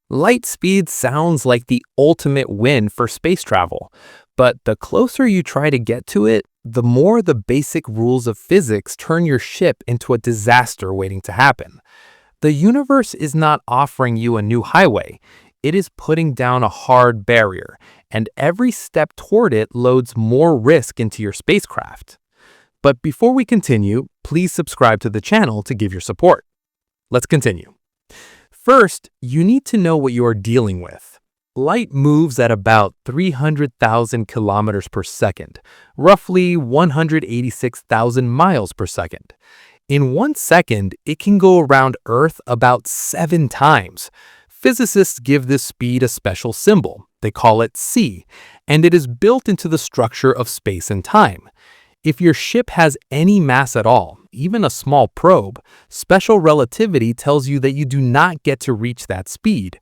Light speed sounds like the ultimate win for space travel, but the closer you try to get to it, the more the basic rules of physics turn your ship into a disaster waiting to happen. The universe is not offering you a new highway, it is putting down a hard barrier, and every step toward it loads more risk into your spacecraft. But before we continue, please subscribe to the channel to give your support. Let's continue. First, you need to know what you are dealing with. Light moves at about 300,000 kilometers per second, roughly 186,000 miles per second. In 1 second, it can go around Earth about 7 times. Physicists give this speed a special symbol. They call it c, and it is built into the structure of space and time. If your ship has any mass at all, even a small probe, special relativity tells you that you do not get to reach that speed.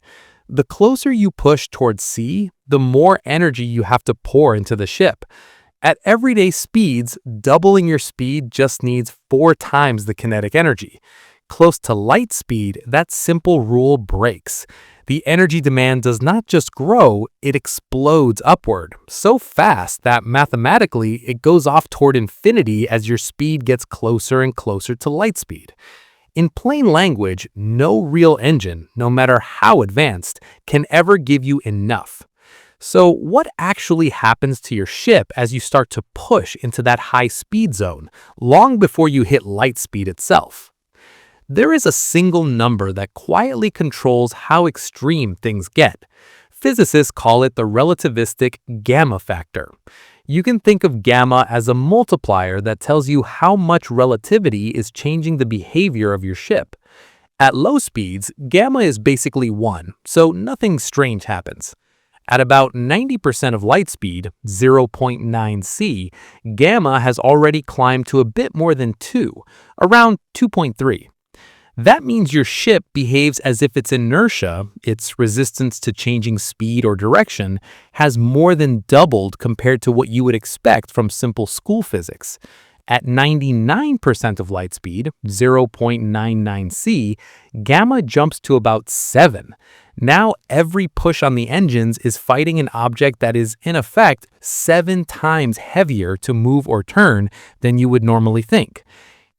The closer you push towards c, the more energy you have to pour into the ship. At everyday speeds, doubling your speed just needs 4 times the kinetic energy. Close to light speed, that simple rule breaks. The energy demand does not just grow, it explodes upward, so fast that mathematically it goes off toward infinity as your speed gets closer and closer to light speed. In plain language, no real engine, no matter how advanced, can ever give you enough. So what actually happens to your ship as you start to push into that high speed zone, long before you hit light speed itself? There is a single number that quietly controls how extreme things get. Physicists call it the relativistic gamma factor. You can think of gamma as a multiplier that tells you how much relativity is changing the behavior of your ship. At low speeds, gamma is basically 1, so nothing strange happens. At about 90% of light speed, 0.9 c, gamma has already climbed to a bit more than 2, around 2.3. That means your ship behaves as if its inertia, its resistance to changing speed or direction, has more than doubled compared to what you would expect from simple school physics. At 99% of light speed, 0.99 c, gamma jumps to about 7. Now every push on the engines is fighting an object that is, in effect, 7 times heavier to move or turn than you would normally think.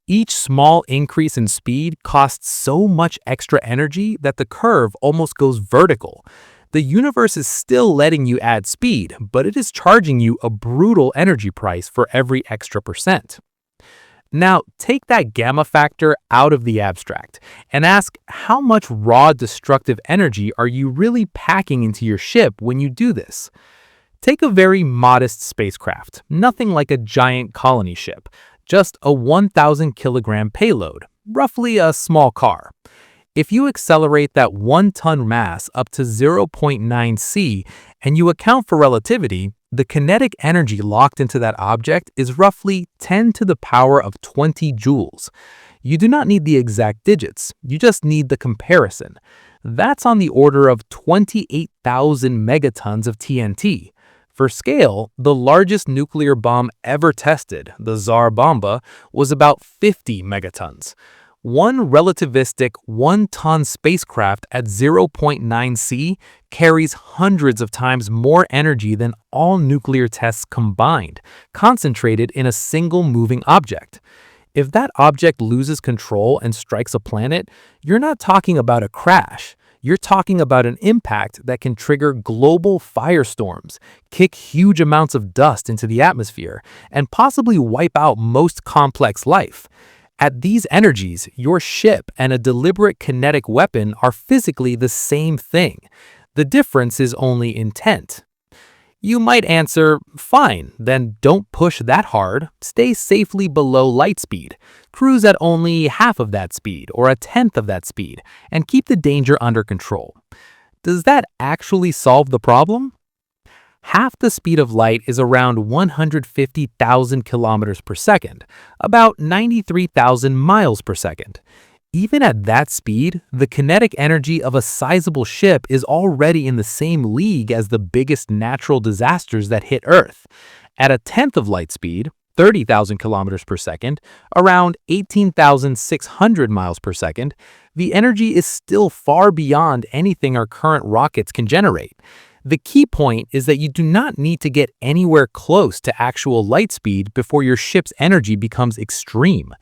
Each small increase in speed costs so much extra energy that the curve almost goes vertical. The universe is still letting you add speed, but it is charging you a brutal energy price for every extra percent. Now, take that gamma factor out of the abstract and ask how much raw destructive energy are you really packing into your ship when you do this? Take a very modest spacecraft, nothing like a giant colony ship. Just a 1,000 kilogram payload, roughly a small car. If you accelerate that 1-ton mass up to 0.9 c and you account for relativity, the kinetic energy locked into that object is roughly 10 to the power of 20 joules. You do not need the exact digits, you just need the comparison. That's on the order of 28,000 megatons of TNT. For scale, the largest nuclear bomb ever tested, the Tsar Bomba, was about 50 megatons. One relativistic 1-ton spacecraft at 0.9 c carries hundreds of times more energy than all nuclear tests combined, concentrated in a single moving object. If that object loses control and strikes a planet, you're not talking about a crash. You're talking about an impact that can trigger global firestorms, kick huge amounts of dust into the atmosphere, and possibly wipe out most complex life. At these energies, your ship and a deliberate kinetic weapon are physically the same thing. The difference is only intent. You might answer, fine, then don't push that hard, stay safely below light speed, cruise at only half of that speed or a tenth of that speed, and keep the danger under control. Does that actually solve the problem? Half the speed of light is around 150,000 kilometers per second, about 93,000 miles per second. Even at that speed, the kinetic energy of a sizable ship is already in the same league as the biggest natural disasters that hit Earth. At a tenth of light speed, 30,000 kilometers per second, around 18,600 miles per second, the energy is still far beyond anything our current rockets can generate. The key point is that you do not need to get anywhere close to actual light speed before your ship's energy becomes extreme.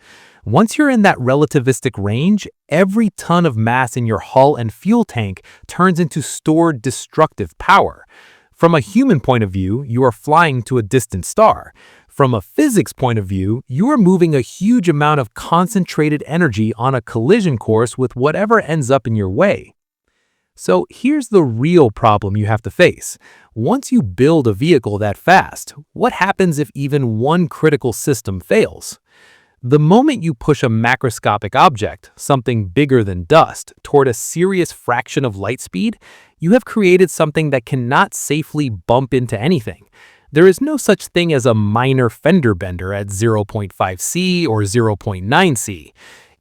Once you're in that relativistic range, every ton of mass in your hull and fuel tank turns into stored destructive power. From a human point of view, you are flying to a distant star. From a physics point of view, you are moving a huge amount of concentrated energy on a collision course with whatever ends up in your way. So here's the real problem you have to face. Once you build a vehicle that fast, what happens if even one critical system fails? The moment you push a macroscopic object, something bigger than dust, toward a serious fraction of light speed, you have created something that cannot safely bump into anything. There is no such thing as a minor fender bender at 0.5 C or 0.9 C.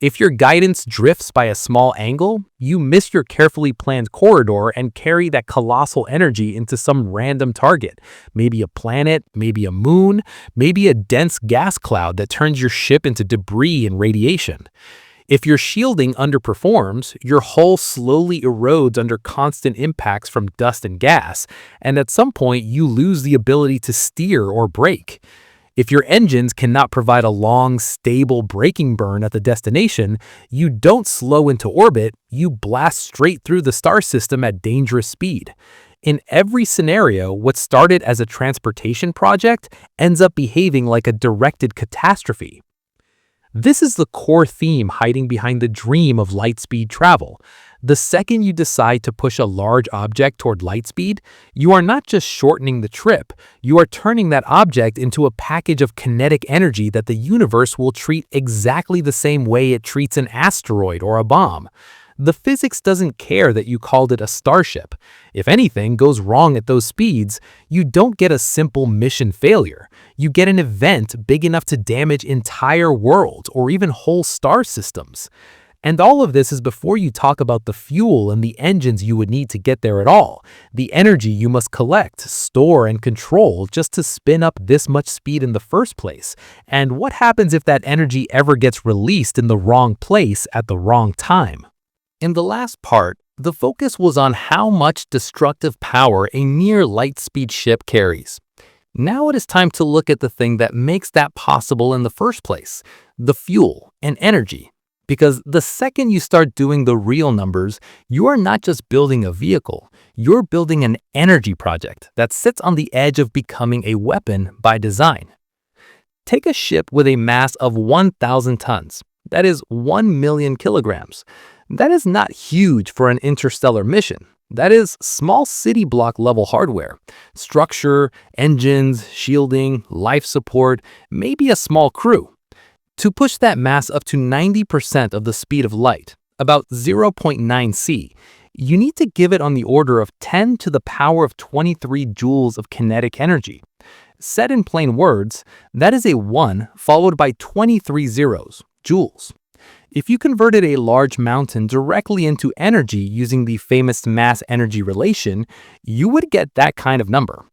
If your guidance drifts by a small angle, you miss your carefully planned corridor and carry that colossal energy into some random target, maybe a planet, maybe a moon, maybe a dense gas cloud that turns your ship into debris and radiation. If your shielding underperforms, your hull slowly erodes under constant impacts from dust and gas, and at some point you lose the ability to steer or brake. If your engines cannot provide a long, stable braking burn at the destination, you don't slow into orbit, you blast straight through the star system at dangerous speed. In every scenario, what started as a transportation project ends up behaving like a directed catastrophe. This is the core theme hiding behind the dream of light-speed travel. The second you decide to push a large object toward light speed, you are not just shortening the trip, you are turning that object into a package of kinetic energy that the universe will treat exactly the same way it treats an asteroid or a bomb. The physics doesn't care that you called it a starship. If anything goes wrong at those speeds, you don't get a simple mission failure. You get an event big enough to damage entire worlds or even whole star systems. And all of this is before you talk about the fuel and the engines you would need to get there at all, the energy you must collect, store, and control just to spin up this much speed in the first place. And what happens if that energy ever gets released in the wrong place at the wrong time? In the last part, the focus was on how much destructive power a near light-speed ship carries. Now it is time to look at the thing that makes that possible in the first place, the fuel and energy. Because the second you start doing the real numbers, you are not just building a vehicle, you're building an energy project that sits on the edge of becoming a weapon by design. Take a ship with a mass of 1,000 tons, that is 1 million kilograms. That is not huge for an interstellar mission. That is small city block level hardware. Structure, engines, shielding, life support, maybe a small crew. To push that mass up to 90% of the speed of light, about 0.9 C, you need to give it on the order of 10 to the power of 23 joules of kinetic energy. Said in plain words, that is a 1 followed by 23 zeros, joules. If you converted a large mountain directly into energy using the famous mass-energy relation, you would get that kind of number.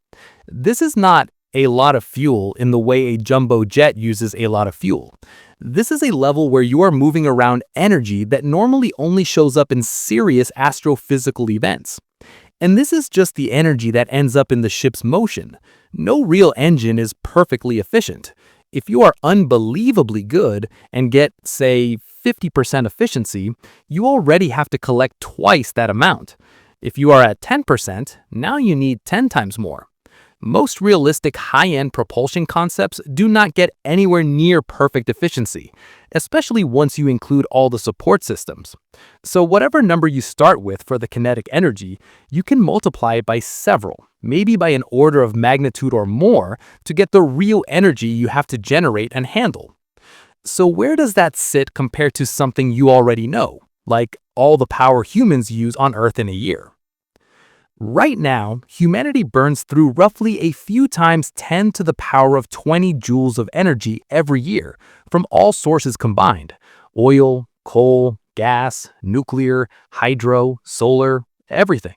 This is not a lot of fuel in the way a jumbo jet uses a lot of fuel. This is a level where you are moving around energy that normally only shows up in serious astrophysical events. And this is just the energy that ends up in the ship's motion. No real engine is perfectly efficient. If you are unbelievably good and get, say, 50% efficiency, you already have to collect twice that amount. If you are at 10%, now you need 10 times more. Most realistic high-end propulsion concepts do not get anywhere near perfect efficiency, especially once you include all the support systems. So whatever number you start with for the kinetic energy, you can multiply it by several, maybe by an order of magnitude or more, to get the real energy you have to generate and handle. So where does that sit compared to something you already know, like all the power humans use on Earth in a year? Right now, humanity burns through roughly a few times 10 to the power of 20 joules of energy every year from all sources combined: oil, coal, gas, nuclear, hydro, solar, everything.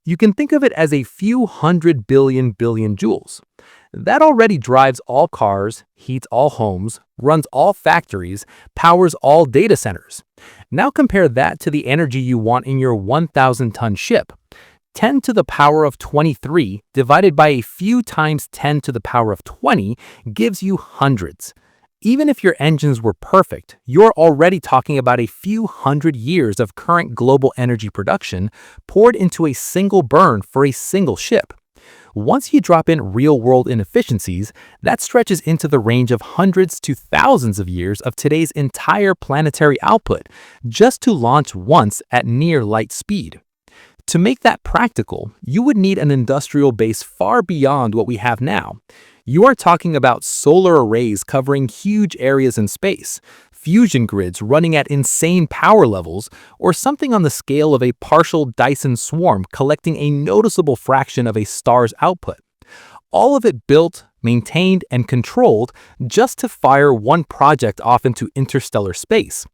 You can think of it as a few hundred billion joules. That already drives all cars, heats all homes, runs all factories, powers all data centers. Now compare that to the energy you want in your 1,000-ton ship. 10 to the power of 23 divided by a few times 10 to the power of 20 gives you hundreds. Even if your engines were perfect, you're already talking about a few hundred years of current global energy production poured into a single burn for a single ship. Once you drop in real-world inefficiencies, that stretches into the range of hundreds to thousands of years of today's entire planetary output, just to launch once at near light speed. To make that practical, you would need an industrial base far beyond what we have now. You are talking about solar arrays covering huge areas in space, fusion grids running at insane power levels, or something on the scale of a partial Dyson swarm collecting a noticeable fraction of a star's output. All of it built, maintained, and controlled just to fire one project off into interstellar space.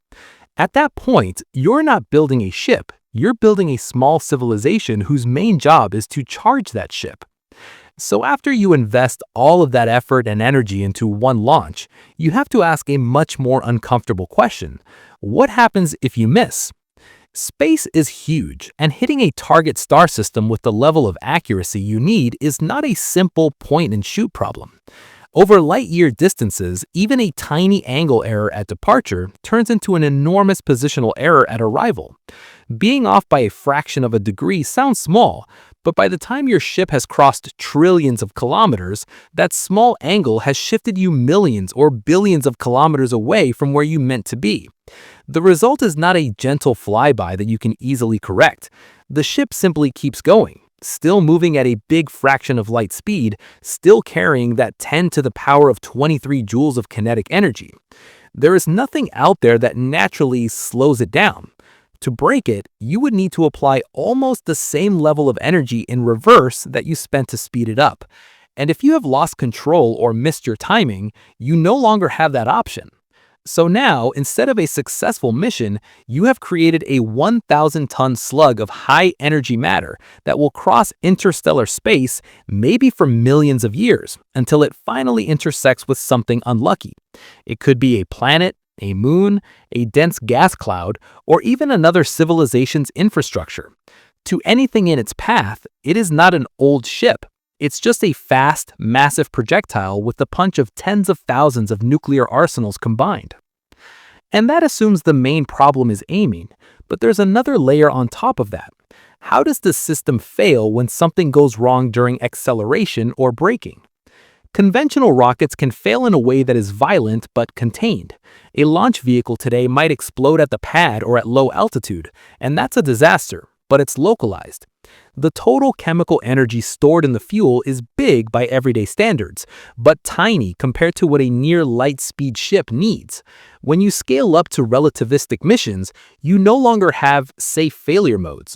At that point, you're not building a ship, you're building a small civilization whose main job is to charge that ship. So after you invest all of that effort and energy into one launch, you have to ask a much more uncomfortable question. What happens if you miss? Space is huge, and hitting a target star system with the level of accuracy you need is not a simple point-and-shoot problem. Over light-year distances, even a tiny angle error at departure turns into an enormous positional error at arrival. Being off by a fraction of a degree sounds small, but by the time your ship has crossed trillions of kilometers, that small angle has shifted you millions or billions of kilometers away from where you meant to be. The result is not a gentle flyby that you can easily correct. The ship simply keeps going, still moving at a big fraction of light speed, still carrying that 10 to the power of 23 joules of kinetic energy. There is nothing out there that naturally slows it down. To break it, you would need to apply almost the same level of energy in reverse that you spent to speed it up. And if you have lost control or missed your timing, you no longer have that option. So now, instead of a successful mission, you have created a 1,000-ton slug of high-energy matter that will cross interstellar space maybe for millions of years until it finally intersects with something unlucky. It could be a planet, a moon, a dense gas cloud, or even another civilization's infrastructure. To anything in its path, it is not an old ship. It's just a fast, massive projectile with the punch of tens of thousands of nuclear arsenals combined. And that assumes the main problem is aiming, but there's another layer on top of that. How does the system fail when something goes wrong during acceleration or braking? Conventional rockets can fail in a way that is violent but contained. A launch vehicle today might explode at the pad or at low altitude, and that's a disaster, but it's localized. The total chemical energy stored in the fuel is big by everyday standards, but tiny compared to what a near light-speed ship needs. When you scale up to relativistic missions, you no longer have safe failure modes.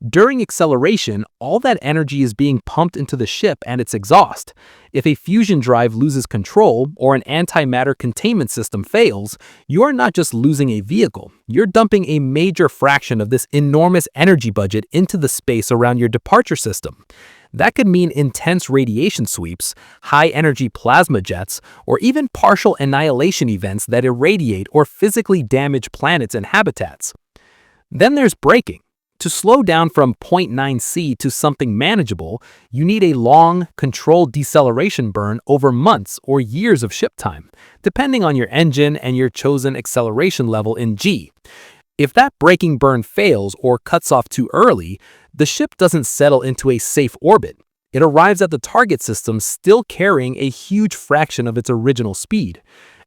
During acceleration, all that energy is being pumped into the ship and its exhaust. If a fusion drive loses control or an antimatter containment system fails, you are not just losing a vehicle, you're dumping a major fraction of this enormous energy budget into the space around your departure system. That could mean intense radiation sweeps, high-energy plasma jets, or even partial annihilation events that irradiate or physically damage planets and habitats. Then there's braking. To slow down from 0.9 C to something manageable, you need a long, controlled deceleration burn over months or years of ship time, depending on your engine and your chosen acceleration level in G. If that braking burn fails or cuts off too early, the ship doesn't settle into a safe orbit. It arrives at the target system still carrying a huge fraction of its original speed.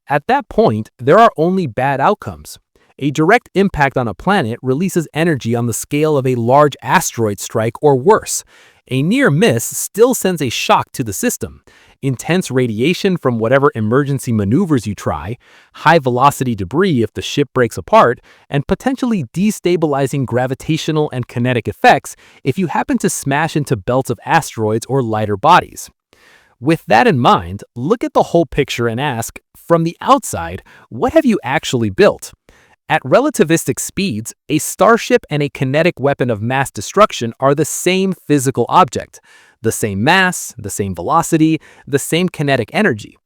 At that point, there are only bad outcomes. A direct impact on a planet releases energy on the scale of a large asteroid strike or worse. A near miss still sends a shock to the system. Intense radiation from whatever emergency maneuvers you try, high-velocity debris if the ship breaks apart, and potentially destabilizing gravitational and kinetic effects if you happen to smash into belts of asteroids or lighter bodies. With that in mind, look at the whole picture and ask, from the outside, what have you actually built? At relativistic speeds, a starship and a kinetic weapon of mass destruction are the same physical object. The same mass, the same velocity, the same kinetic energy.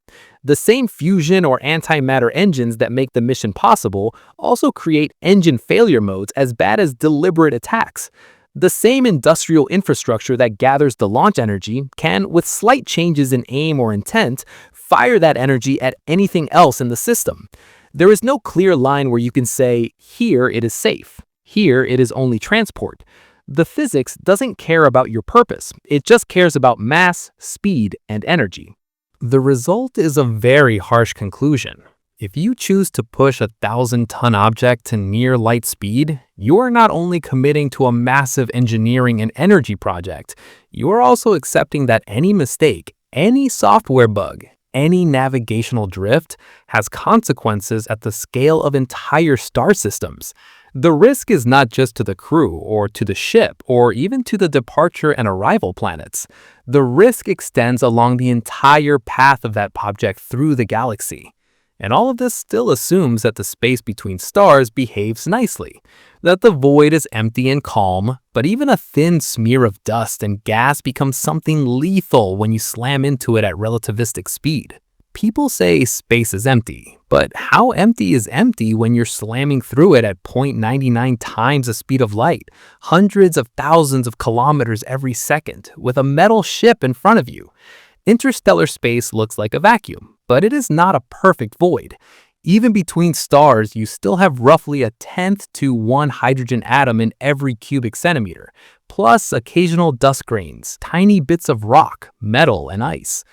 The same fusion or antimatter engines that make the mission possible also create engine failure modes as bad as deliberate attacks. The same industrial infrastructure that gathers the launch energy can, with slight changes in aim or intent, fire that energy at anything else in the system. There is no clear line where you can say, here it is safe, here it is only transport. The physics doesn't care about your purpose, it just cares about mass, speed, and energy. The result is a very harsh conclusion. If you choose to push a 1,000-ton object to near light speed, you are not only committing to a massive engineering and energy project, you are also accepting that any mistake, any software bug, any navigational drift has consequences at the scale of entire star systems. The risk is not just to the crew or to the ship or even to the departure and arrival planets. The risk extends along the entire path of that object through the galaxy. And all of this still assumes that the space between stars behaves nicely, that the void is empty and calm, but even a thin smear of dust and gas becomes something lethal when you slam into it at relativistic speed. People say space is empty, but how empty is empty when you're slamming through it at 0.99 times the speed of light, hundreds of thousands of kilometers every second, with a metal ship in front of you? Interstellar space looks like a vacuum, but it is not a perfect void. Even between stars, you still have roughly a 10th to 1 hydrogen atom in every cubic centimeter, plus occasional dust grains, tiny bits of rock, metal, and ice.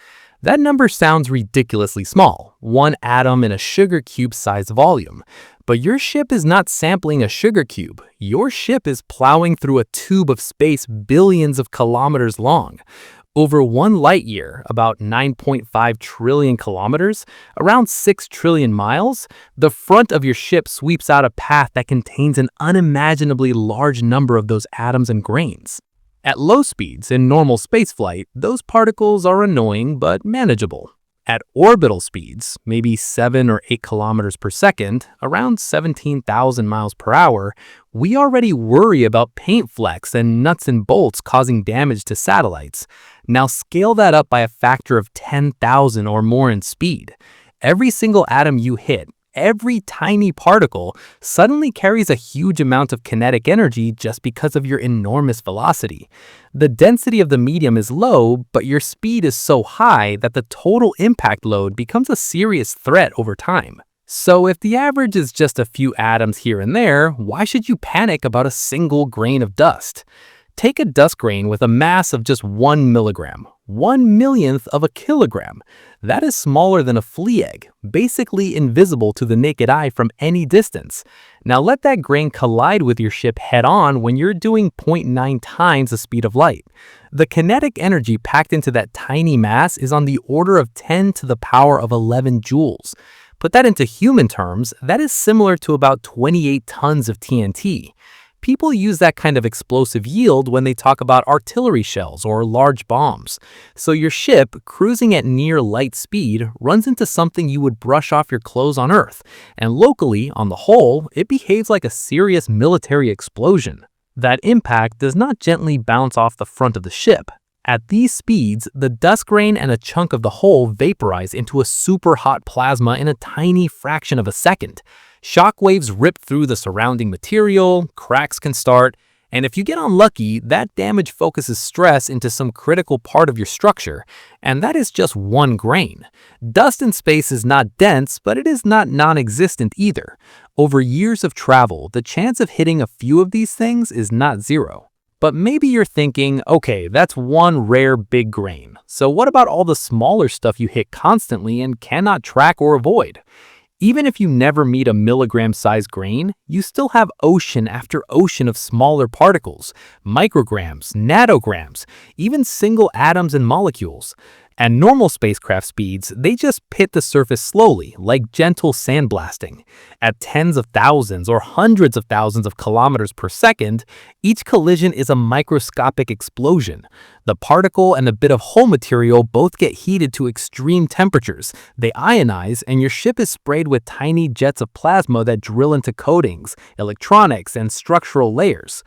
That number sounds ridiculously small, 1 atom in a sugar cube-sized volume. But your ship is not sampling a sugar cube. Your ship is plowing through a tube of space billions of kilometers long. Over 1 light year, about 9.5 trillion kilometers, around 6 trillion miles, the front of your ship sweeps out a path that contains an unimaginably large number of those atoms and grains. At low speeds in normal spaceflight, those particles are annoying but manageable. At orbital speeds, maybe 7 or 8 kilometers per second, around 17,000 miles per hour, we already worry about paint flecks and nuts and bolts causing damage to satellites. Now scale that up by a factor of 10,000 or more in speed. Every single atom you hit, every tiny particle, suddenly carries a huge amount of kinetic energy just because of your enormous velocity. The density of the medium is low, but your speed is so high that the total impact load becomes a serious threat over time. So if the average is just a few atoms here and there, why should you panic about a single grain of dust? Take a dust grain with a mass of just 1 milligram, 1/1,000,000th of a kilogram. That is smaller than a flea egg, basically invisible to the naked eye from any distance. Now let that grain collide with your ship head-on when you're doing 0.9 times the speed of light. The kinetic energy packed into that tiny mass is on the order of 10 to the power of 11 joules. Put that into human terms, that is similar to about 28 tons of TNT. People use that kind of explosive yield when they talk about artillery shells or large bombs. So your ship, cruising at near light speed, runs into something you would brush off your clothes on Earth. And locally, on the whole, it behaves like a serious military explosion. That impact does not gently bounce off the front of the ship. At these speeds, the dust grain and a chunk of the hull vaporize into a super hot plasma in a tiny fraction of a second. Shockwaves rip through the surrounding material, cracks can start, and if you get unlucky, that damage focuses stress into some critical part of your structure, and that is just 1 grain. Dust in space is not dense, but it is not non-existent either. Over years of travel, the chance of hitting a few of these things is not zero. But maybe you're thinking, okay, that's 1 rare big grain. So what about all the smaller stuff you hit constantly and cannot track or avoid? Even if you never meet a milligram-sized grain, you still have ocean after ocean of smaller particles, micrograms, nanograms, even single atoms and molecules. At normal spacecraft speeds, they just hit the surface slowly, like gentle sandblasting. At tens of thousands or hundreds of thousands of kilometers per second, each collision is a microscopic explosion. The particle and a bit of hull material both get heated to extreme temperatures. They ionize, and your ship is sprayed with tiny jets of plasma that drill into coatings, electronics, and structural layers.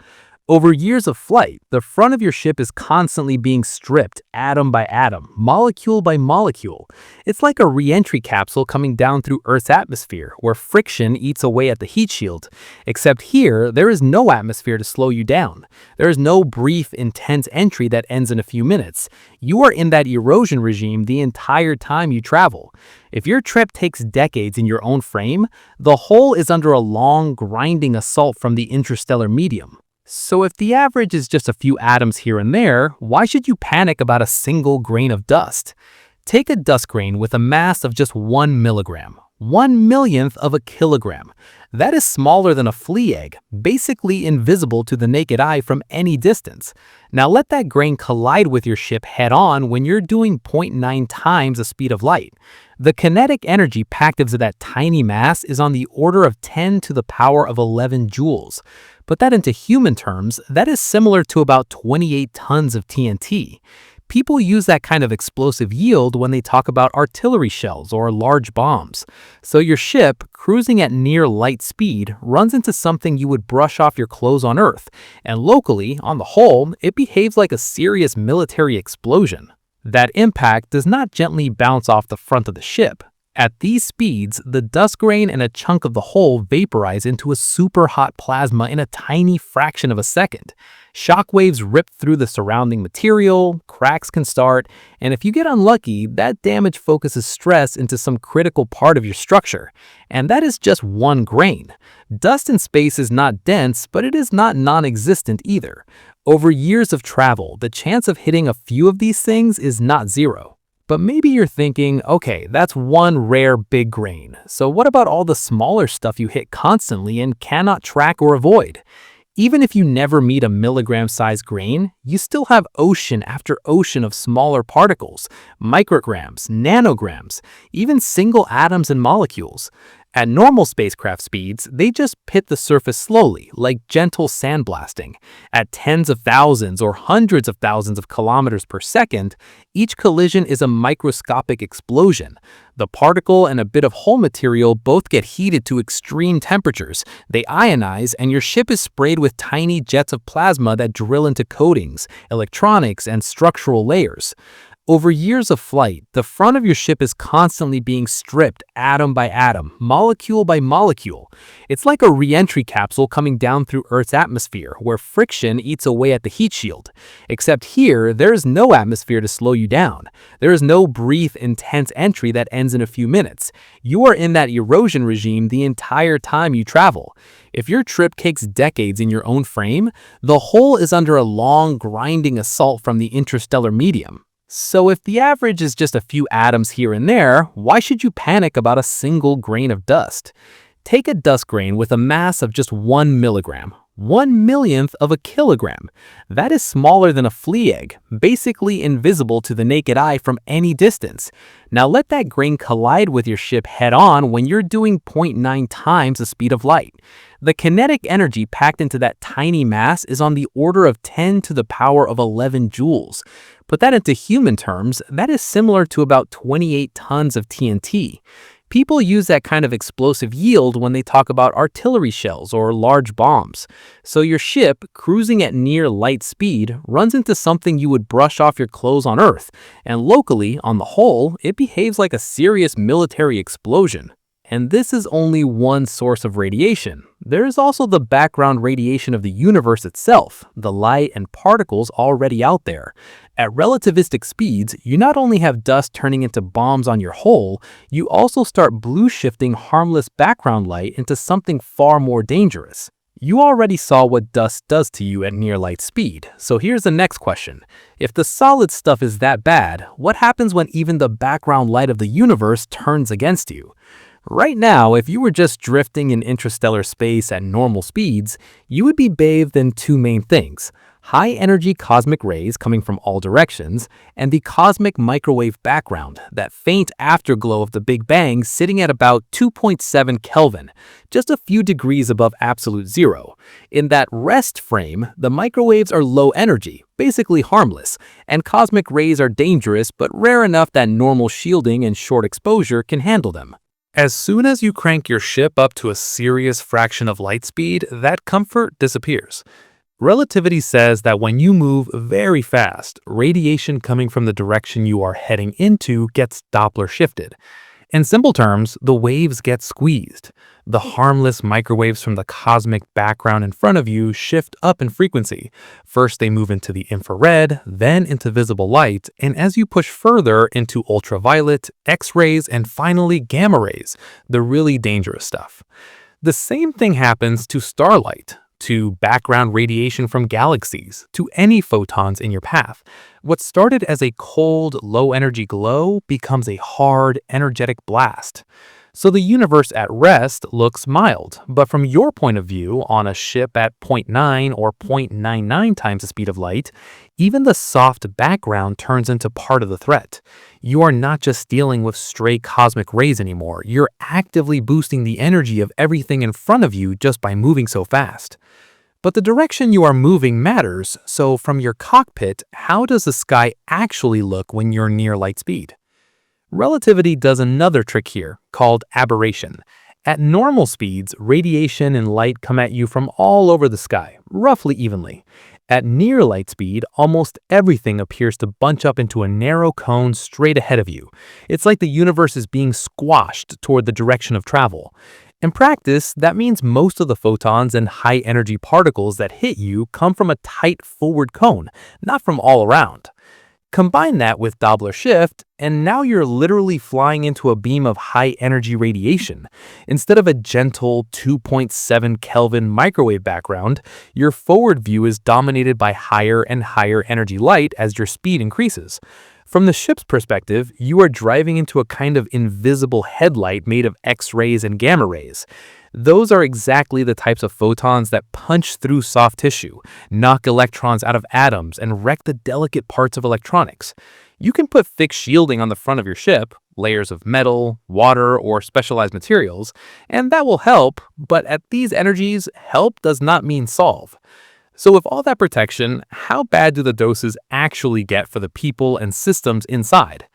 Over years of flight, the front of your ship is constantly being stripped atom by atom, molecule by molecule. It's like a re-entry capsule coming down through Earth's atmosphere, where friction eats away at the heat shield. Except here, there is no atmosphere to slow you down. There is no brief, intense entry that ends in a few minutes. You are in that erosion regime the entire time you travel. If your trip takes decades in your own frame, the whole is under a long, grinding assault from the interstellar medium. So if the average is just a few atoms here and there, why should you panic about a single grain of dust? Take a dust grain with a mass of just 1 milligram, 1/1,000,000th of a kilogram. That is smaller than a flea egg, basically invisible to the naked eye from any distance. Now let that grain collide with your ship head-on when you're doing 0.9 times the speed of light. The kinetic energy packed into that tiny mass is on the order of 10 to the power of 11 joules. Put that into human terms, that is similar to about 28 tons of TNT. People use that kind of explosive yield when they talk about artillery shells or large bombs. So your ship, cruising at near light speed, runs into something you would brush off your clothes on Earth, and locally, on the whole, it behaves like a serious military explosion. That impact does not gently bounce off the front of the ship. At these speeds, the dust grain and a chunk of the whole vaporize into a super hot plasma in a tiny fraction of a second. Shockwaves rip through the surrounding material, cracks can start, and if you get unlucky, that damage focuses stress into some critical part of your structure. And that is just one grain. Dust in space is not dense, but it is not non-existent either. Over years of travel, the chance of hitting a few of these things is not zero. But maybe you're thinking, okay, that's one rare big grain. So what about all the smaller stuff you hit constantly and cannot track or avoid? Even if you never meet a milligram-sized grain, you still have ocean after ocean of smaller particles, micrograms, nanograms, even single atoms and molecules. At normal spacecraft speeds, they just hit the surface slowly, like gentle sandblasting. At tens of thousands or hundreds of thousands of kilometers per second, each collision is a microscopic explosion. The particle and a bit of whole material both get heated to extreme temperatures. They ionize, and your ship is sprayed with tiny jets of plasma that drill into coatings, electronics, and structural layers. Over years of flight, the front of your ship is constantly being stripped atom by atom, molecule by molecule. It's like a re-entry capsule coming down through Earth's atmosphere, where friction eats away at the heat shield. Except here, there is no atmosphere to slow you down. There is no brief, intense entry that ends in a few minutes. You are in that erosion regime the entire time you travel. If your trip takes decades in your own frame, the whole is under a long, grinding assault from the interstellar medium. So if the average is just a few atoms here and there, why should you panic about a single grain of dust? Take a dust grain with a mass of just 1 milligram, 1/1,000,000th of a kilogram. That is smaller than a flea egg, basically invisible to the naked eye from any distance. Now let that grain collide with your ship head-on when you're doing 0.9 times the speed of light. The kinetic energy packed into that tiny mass is on the order of 10 to the power of 11 joules. Put that into human terms, that is similar to about 28 tons of TNT. People use that kind of explosive yield when they talk about artillery shells or large bombs. So your ship, cruising at near light speed, runs into something you would brush off your clothes on Earth, and locally, on the whole, it behaves like a serious military explosion. And this is only one source of radiation. There is also the background radiation of the universe itself, the light and particles already out there. At relativistic speeds, you not only have dust turning into bombs on your hull, you also start blue-shifting harmless background light into something far more dangerous. You already saw what dust does to you at near light speed, so here's the next question. If the solid stuff is that bad, what happens when even the background light of the universe turns against you? Right now, if you were just drifting in interstellar space at normal speeds, you would be bathed in two main things: high-energy cosmic rays coming from all directions, and the cosmic microwave background, that faint afterglow of the Big Bang sitting at about 2.7 Kelvin, just a few degrees above absolute zero. In that rest frame, the microwaves are low energy, basically harmless, and cosmic rays are dangerous but rare enough that normal shielding and short exposure can handle them. As soon as you crank your ship up to a serious fraction of light speed, that comfort disappears. Relativity says that when you move very fast, radiation coming from the direction you are heading into gets Doppler shifted. In simple terms, the waves get squeezed. The harmless microwaves from the cosmic background in front of you shift up in frequency. First, they move into the infrared, then into visible light, and as you push further into ultraviolet, X-rays, and finally gamma rays, the really dangerous stuff. The same thing happens to starlight, to background radiation from galaxies, to any photons in your path. What started as a cold, low-energy glow becomes a hard, energetic blast. So the universe at rest looks mild, but from your point of view, on a ship at zero point 0.9 or 0.99 times the speed of light, even the soft background turns into part of the threat. You are not just dealing with stray cosmic rays anymore, you're actively boosting the energy of everything in front of you just by moving so fast. But the direction you are moving matters, so from your cockpit, how does the sky actually look when you're near light speed? Relativity does another trick here, called aberration. At normal speeds, radiation and light come at you from all over the sky, roughly evenly. At near light speed, almost everything appears to bunch up into a narrow cone straight ahead of you. It's like the universe is being squashed toward the direction of travel. In practice, that means most of the photons and high-energy particles that hit you come from a tight forward cone, not from all around. Combine that with Doppler shift, and now you're literally flying into a beam of high-energy radiation. Instead of a gentle 2.7 Kelvin microwave background, your forward view is dominated by higher and higher energy light as your speed increases. From the ship's perspective, you are driving into a kind of invisible headlight made of X-rays and gamma rays. Those are exactly the types of photons that punch through soft tissue, knock electrons out of atoms, and wreck the delicate parts of electronics. You can put thick shielding on the front of your ship, layers of metal, water, or specialized materials, and that will help, but at these energies, help does not mean solve. So with all that protection, how bad do the doses actually get for the people and systems inside?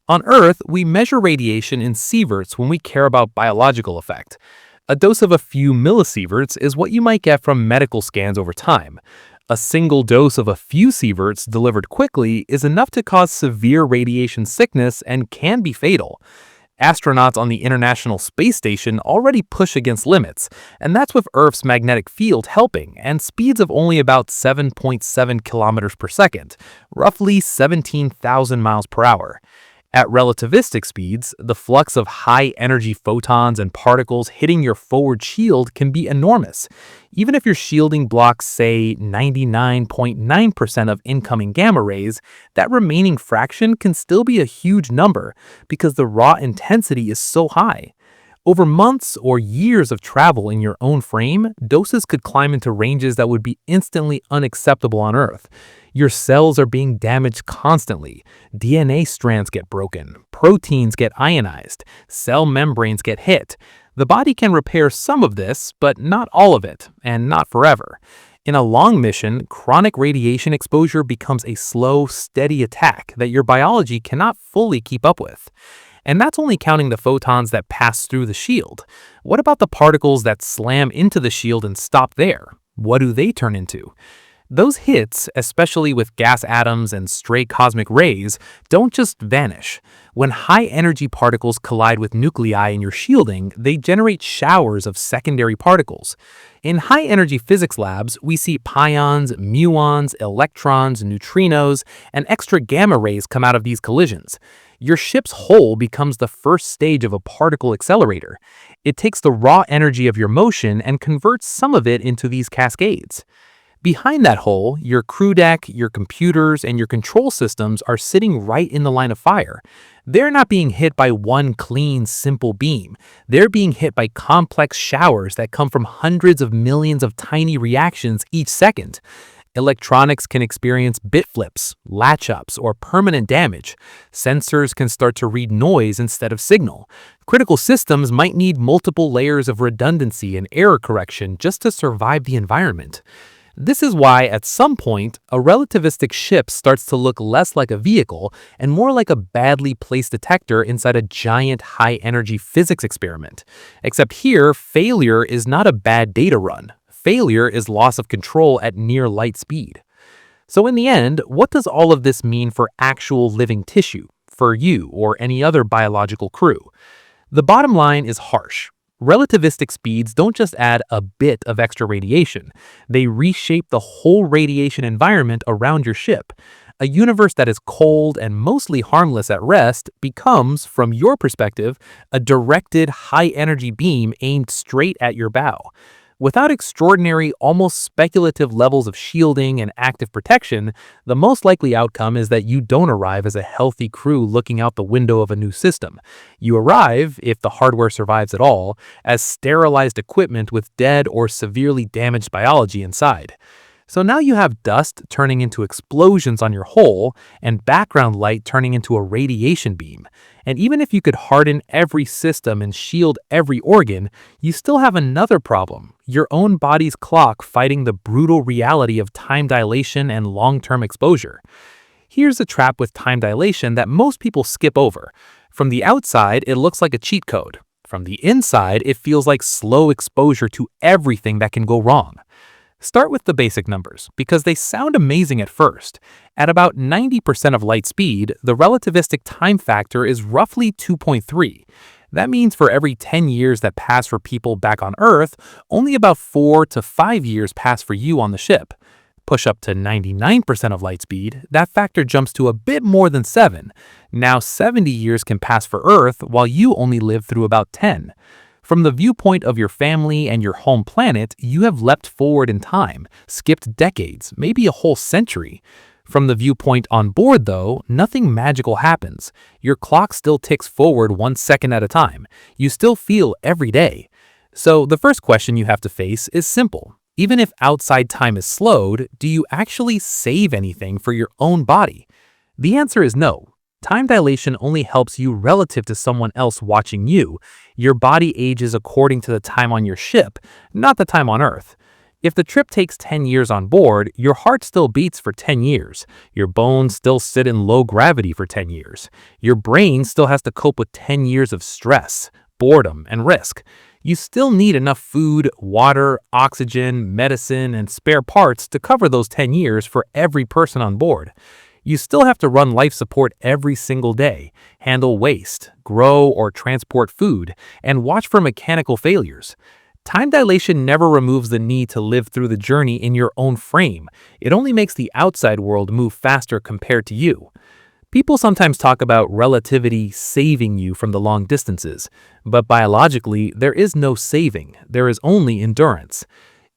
On Earth, we measure radiation in sieverts when we care about biological effect. A dose of a few millisieverts is what you might get from medical scans over time. A single dose of a few sieverts delivered quickly is enough to cause severe radiation sickness and can be fatal. Astronauts on the International Space Station already push against limits, and that's with Earth's magnetic field helping, and speeds of only about 7.7 kilometers per second, roughly 17,000 miles per hour. At relativistic speeds, the flux of high-energy photons and particles hitting your forward shield can be enormous. Even if your shielding blocks, say, 99.9% of incoming gamma rays, that remaining fraction can still be a huge number because the raw intensity is so high. Over months or years of travel in your own frame, doses could climb into ranges that would be instantly unacceptable on Earth. Your cells are being damaged constantly. DNA strands get broken, proteins get ionized, cell membranes get hit. The body can repair some of this, but not all of it, and not forever. In a long mission, chronic radiation exposure becomes a slow, steady attack that your biology cannot fully keep up with. And that's only counting the photons that pass through the shield. What about the particles that slam into the shield and stop there? What do they turn into? Those hits, especially with gas atoms and stray cosmic rays, don't just vanish. When high-energy particles collide with nuclei in your shielding, they generate showers of secondary particles. In high-energy physics labs, we see pions, muons, electrons, neutrinos, and extra gamma rays come out of these collisions. Your ship's hull becomes the first stage of a particle accelerator. It takes the raw energy of your motion and converts some of it into these cascades. Behind that hull, your crew deck, your computers, and your control systems are sitting right in the line of fire. They're not being hit by one clean, simple beam. They're being hit by complex showers that come from hundreds of millions of tiny reactions each second. Electronics can experience bit flips, latch-ups, or permanent damage. Sensors can start to read noise instead of signal. Critical systems might need multiple layers of redundancy and error correction just to survive the environment. This is why, at some point, a relativistic ship starts to look less like a vehicle and more like a badly placed detector inside a giant high-energy physics experiment. Except here, failure is not a bad data run. failure is loss of control at near light speed. So in the end, what does all of this mean for actual living tissue, for you or any other biological crew? The bottom line is harsh. Relativistic speeds don't just add a bit of extra radiation, they reshape the whole radiation environment around your ship. A universe that is cold and mostly harmless at rest becomes, from your perspective, a directed high-energy beam aimed straight at your bow. Without extraordinary, almost speculative levels of shielding and active protection, the most likely outcome is that you don't arrive as a healthy crew looking out the window of a new system. You arrive, if the hardware survives at all, as sterilized equipment with dead or severely damaged biology inside. So now you have dust turning into explosions on your hull and background light turning into a radiation beam. And even if you could harden every system and shield every organ, you still have another problem: your own body's clock fighting the brutal reality of time dilation and long-term exposure. Here's a trap with time dilation that most people skip over. From the outside, it looks like a cheat code. From the inside, it feels like slow exposure to everything that can go wrong. Start with the basic numbers, because they sound amazing at first. At about 90% of light speed, the relativistic time factor is roughly 2.3. That means for every 10 years that pass for people back on Earth, only about 4 to 5 years pass for you on the ship. Push up to 99% of light speed, that factor jumps to a bit more than 7. Now 70 years can pass for Earth, while you only live through about 10. From the viewpoint of your family and your home planet, you have leapt forward in time, skipped decades, maybe a whole century. From the viewpoint on board, though, nothing magical happens. Your clock still ticks forward 1 second at a time. You still feel every day. So the first question you have to face is simple. Even if outside time is slowed, do you actually save anything for your own body? The answer is no. Time dilation only helps you relative to someone else watching you. Your body ages according to the time on your ship, not the time on Earth. If the trip takes 10 years on board, your heart still beats for 10 years. Your bones still sit in low gravity for 10 years. Your brain still has to cope with 10 years of stress, boredom, and risk. You still need enough food, water, oxygen, medicine, and spare parts to cover those 10 years for every person on board. You still have to run life support every single day, handle waste, grow or transport food, and watch for mechanical failures. Time dilation never removes the need to live through the journey in your own frame. It only makes the outside world move faster compared to you. People sometimes talk about relativity saving you from the long distances, but biologically, there is no saving. There is only endurance.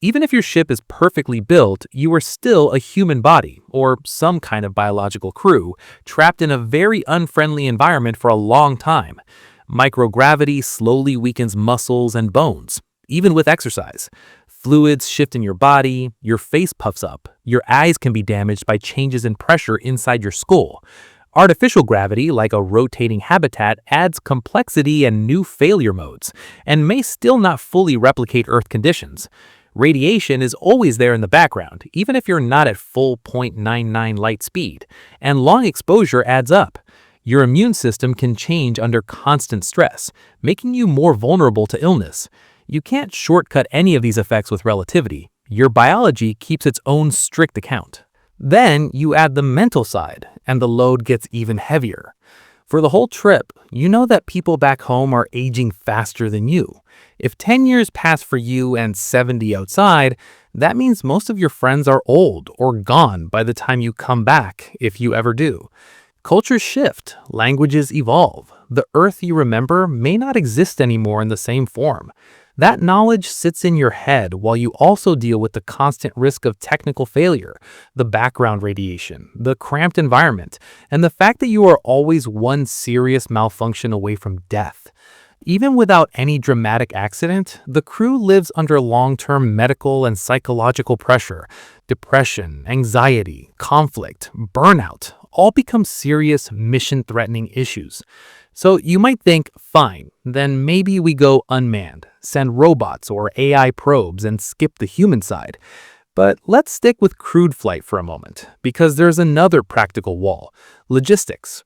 Even if your ship is perfectly built, you are still a human body, or some kind of biological crew, trapped in a very unfriendly environment for a long time. Microgravity slowly weakens muscles and bones, even with exercise. Fluids shift in your body, your face puffs up, your eyes can be damaged by changes in pressure inside your skull. Artificial gravity, like a rotating habitat, adds complexity and new failure modes, and may still not fully replicate Earth conditions. Radiation is always there in the background, even if you're not at full 0.99 light speed, and long exposure adds up. Your immune system can change under constant stress, making you more vulnerable to illness. You can't shortcut any of these effects with relativity. Your biology keeps its own strict account. Then you add the mental side, and the load gets even heavier. For the whole trip, you know that people back home are aging faster than you. If 10 years pass for you and 70 outside, that means most of your friends are old or gone by the time you come back, if you ever do. Cultures shift, languages evolve. The Earth you remember may not exist anymore in the same form. That knowledge sits in your head while you also deal with the constant risk of technical failure, the background radiation, the cramped environment, and the fact that you are always one serious malfunction away from death. Even without any dramatic accident, the crew lives under long-term medical and psychological pressure. Depression, anxiety, conflict, burnout all become serious mission-threatening issues. So you might think, fine, then maybe we go unmanned, send robots or AI probes and skip the human side. But let's stick with crewed flight for a moment, because there's another practical wall: logistics.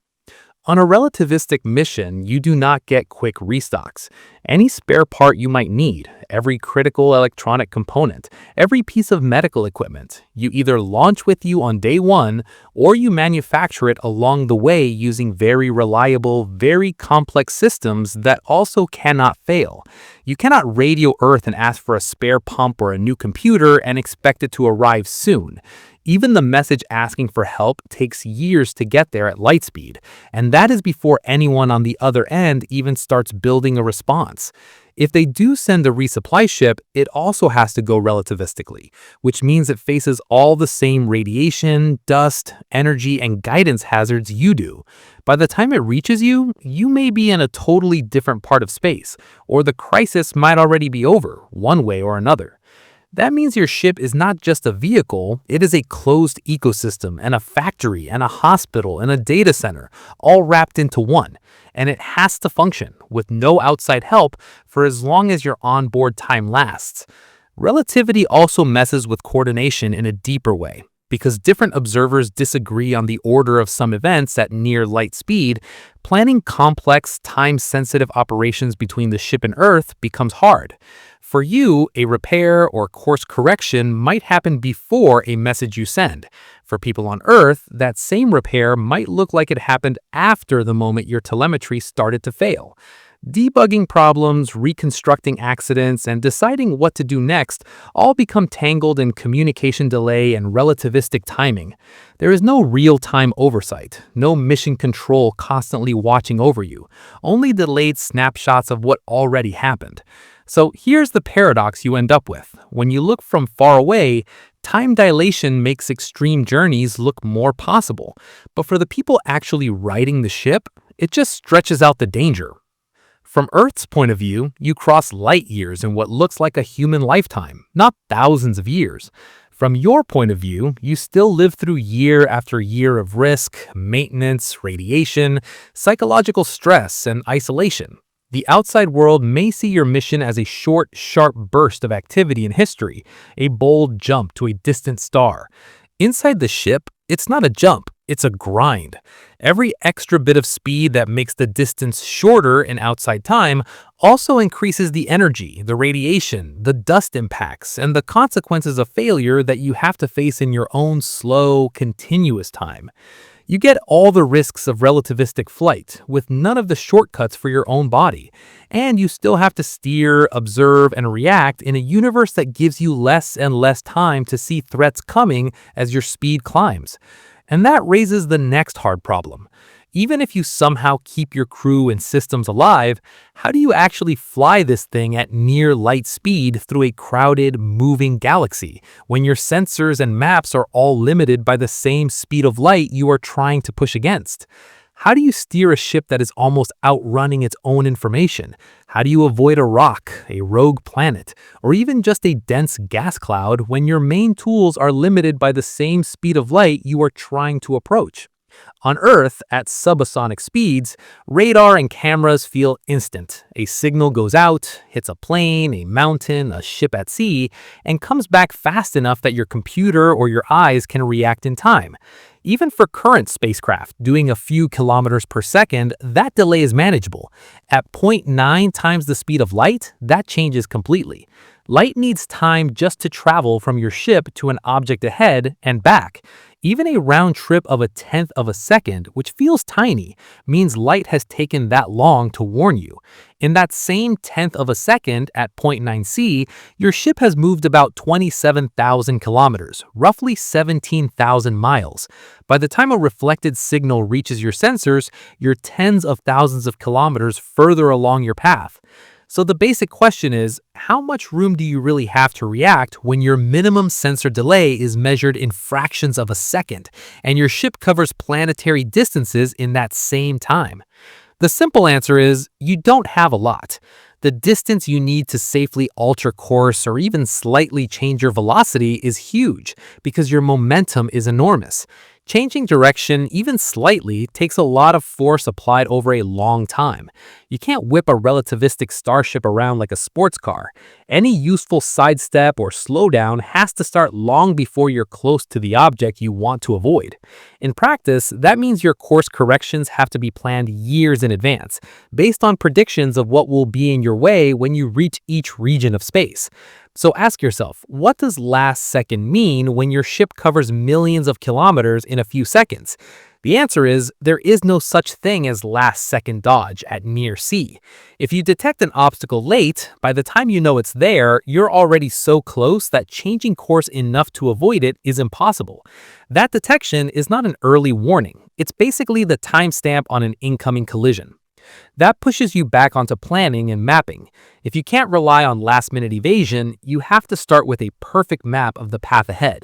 On a relativistic mission, you do not get quick restocks. Any spare part you might need, every critical electronic component, every piece of medical equipment, you either launch with you on day one or you manufacture it along the way using very reliable, very complex systems that also cannot fail. You cannot radio Earth and ask for a spare pump or a new computer and expect it to arrive soon. Even the message asking for help takes years to get there at light speed, and that is before anyone on the other end even starts building a response. If they do send a resupply ship, it also has to go relativistically, which means it faces all the same radiation, dust, energy, and guidance hazards you do. By the time it reaches you, you may be in a totally different part of space, or the crisis might already be over, one way or another. That means your ship is not just a vehicle, it is a closed ecosystem and a factory and a hospital and a data center, all wrapped into one. And it has to function with no outside help for as long as your onboard time lasts. Relativity also messes with coordination in a deeper way. Because different observers disagree on the order of some events at near light speed, planning complex, time-sensitive operations between the ship and Earth becomes hard. For you, a repair or course correction might happen before a message you send. For people on Earth, that same repair might look like it happened after the moment your telemetry started to fail. Debugging problems, reconstructing accidents, and deciding what to do next all become tangled in communication delay and relativistic timing. There is no real-time oversight, no mission control constantly watching over you, only delayed snapshots of what already happened. So here's the paradox you end up with. When you look from far away, time dilation makes extreme journeys look more possible. But for the people actually riding the ship, it just stretches out the danger. From Earth's point of view, you cross light years in what looks like a human lifetime, not thousands of years. From your point of view, you still live through year after year of risk, maintenance, radiation, psychological stress, and isolation. The outside world may see your mission as a short, sharp burst of activity in history, a bold jump to a distant star. Inside the ship, it's not a jump, it's a grind. Every extra bit of speed that makes the distance shorter in outside time also increases the energy, the radiation, the dust impacts, and the consequences of failure that you have to face in your own slow, continuous time. You get all the risks of relativistic flight with none of the shortcuts for your own body, and you still have to steer, observe, and react in a universe that gives you less and less time to see threats coming as your speed climbs. And that raises the next hard problem. Even if you somehow keep your crew and systems alive, how do you actually fly this thing at near light speed through a crowded, moving galaxy when your sensors and maps are all limited by the same speed of light you are trying to push against? How do you steer a ship that is almost outrunning its own information? How do you avoid a rock, a rogue planet, or even just a dense gas cloud when your main tools are limited by the same speed of light you are trying to approach? On Earth, at subsonic speeds, radar and cameras feel instant. A signal goes out, hits a plane, a mountain, a ship at sea, and comes back fast enough that your computer or your eyes can react in time. Even for current spacecraft doing a few kilometers per second, that delay is manageable. At 0.9 times the speed of light, that changes completely. Light needs time just to travel from your ship to an object ahead and back. Even a round trip of 1/10 of a second, which feels tiny, means light has taken that long to warn you. In that same 1/10 of a second at 0.9 C, your ship has moved about 27,000 kilometers, roughly 17,000 miles. By the time a reflected signal reaches your sensors, you're tens of thousands of kilometers further along your path. So the basic question is, how much room do you really have to react when your minimum sensor delay is measured in fractions of a second, and your ship covers planetary distances in that same time? The simple answer is, you don't have a lot. The distance you need to safely alter course or even slightly change your velocity is huge because your momentum is enormous. Changing direction, even slightly, takes a lot of force applied over a long time. You can't whip a relativistic starship around like a sports car. Any useful sidestep or slowdown has to start long before you're close to the object you want to avoid. In practice, that means your course corrections have to be planned years in advance, based on predictions of what will be in your way when you reach each region of space. So ask yourself, what does last second mean when your ship covers millions of kilometers in a few seconds? The answer is there is no such thing as last second dodge at near sea. If you detect an obstacle late, by the time you know it's there, you're already so close that changing course enough to avoid it is impossible. That detection is not an early warning. It's basically the timestamp on an incoming collision. That pushes you back onto planning and mapping. If you can't rely on last-minute evasion, you have to start with a perfect map of the path ahead.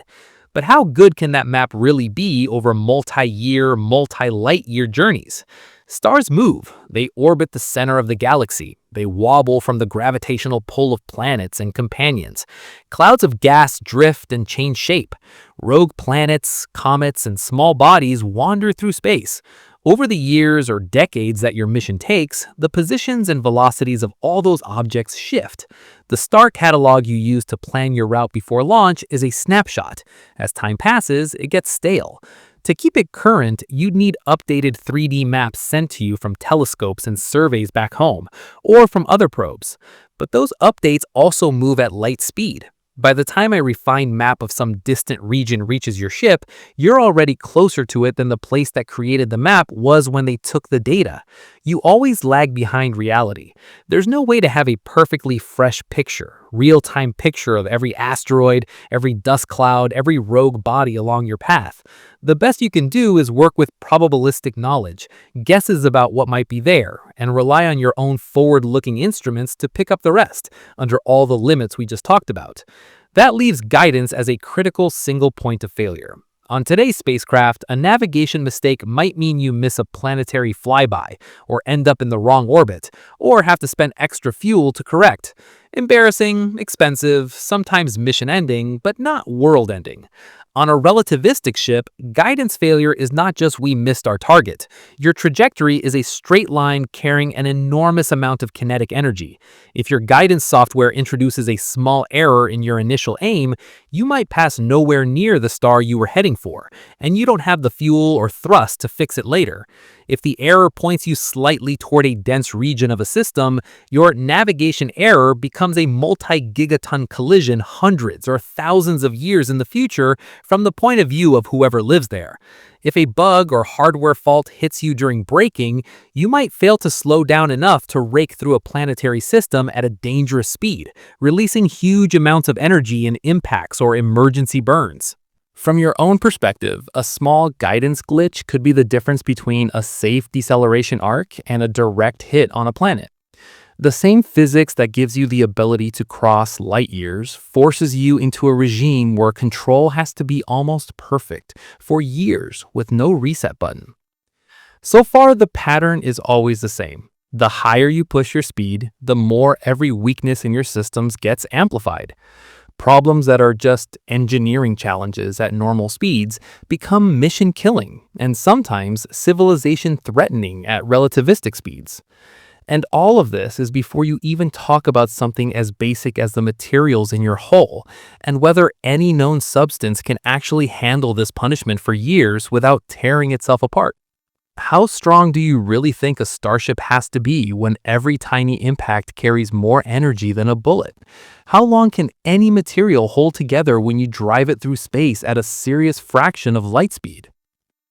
But how good can that map really be over multi-year, multi-light-year journeys? Stars move. They orbit the center of the galaxy. They wobble from the gravitational pull of planets and companions. Clouds of gas drift and change shape. Rogue planets, comets, and small bodies wander through space. Over the years or decades that your mission takes, the positions and velocities of all those objects shift. The star catalog you use to plan your route before launch is a snapshot. As time passes, it gets stale. To keep it current, you'd need updated 3D maps sent to you from telescopes and surveys back home, or from other probes. But those updates also move at light speed. By the time a refined map of some distant region reaches your ship, you're already closer to it than the place that created the map was when they took the data. You always lag behind reality. There's no way to have a perfectly fresh picture, real-time picture of every asteroid, every dust cloud, every rogue body along your path. The best you can do is work with probabilistic knowledge, guesses about what might be there, and rely on your own forward-looking instruments to pick up the rest, under all the limits we just talked about. That leaves guidance as a critical single point of failure. On today's spacecraft, a navigation mistake might mean you miss a planetary flyby, or end up in the wrong orbit, or have to spend extra fuel to correct. Embarrassing, expensive, sometimes mission-ending, but not world-ending. On a relativistic ship, guidance failure is not just we missed our target. Your trajectory is a straight line carrying an enormous amount of kinetic energy. If your guidance software introduces a small error in your initial aim, you might pass nowhere near the star you were heading for, and you don't have the fuel or thrust to fix it later. If the error points you slightly toward a dense region of a system, your navigation error becomes a multi-gigaton collision hundreds or thousands of years in the future from the point of view of whoever lives there. If a bug or hardware fault hits you during braking, you might fail to slow down enough to rake through a planetary system at a dangerous speed, releasing huge amounts of energy in impacts or emergency burns. From your own perspective, a small guidance glitch could be the difference between a safe deceleration arc and a direct hit on a planet. The same physics that gives you the ability to cross light years forces you into a regime where control has to be almost perfect for years with no reset button. So far, the pattern is always the same. The higher you push your speed, the more every weakness in your systems gets amplified. Problems that are just engineering challenges at normal speeds become mission-killing and sometimes civilization-threatening at relativistic speeds. And all of this is before you even talk about something as basic as the materials in your hull and whether any known substance can actually handle this punishment for years without tearing itself apart. How strong do you really think a starship has to be when every tiny impact carries more energy than a bullet? How long can any material hold together when you drive it through space at a serious fraction of light speed?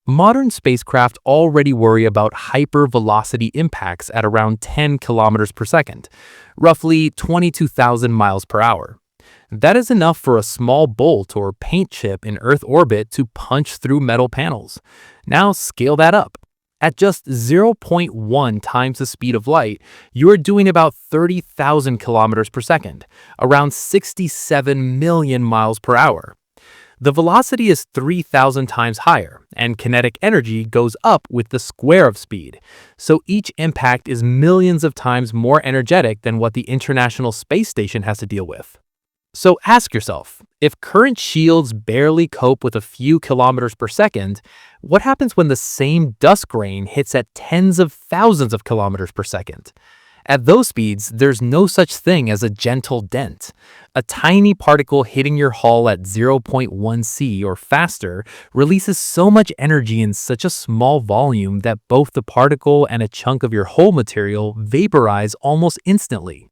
Modern spacecraft already worry about hypervelocity impacts at around 10 kilometers per second, roughly 22,000 miles per hour. That is enough for a small bolt or paint chip in Earth orbit to punch through metal panels. Now scale that up. At just 0.1 times the speed of light, you are doing about 30,000 kilometers per second, around 67 million miles per hour. The velocity is 3,000 times higher, and kinetic energy goes up with the square of speed. So each impact is millions of times more energetic than what the International Space Station has to deal with. So ask yourself, If current shields barely cope with a few kilometers per second, what happens when the same dust grain hits at tens of thousands of kilometers per second? At those speeds, there's no such thing as a gentle dent. A tiny particle hitting your hull at zero point 0.1 C or faster releases so much energy in such a small volume that both the particle and a chunk of your hull material vaporize almost instantly.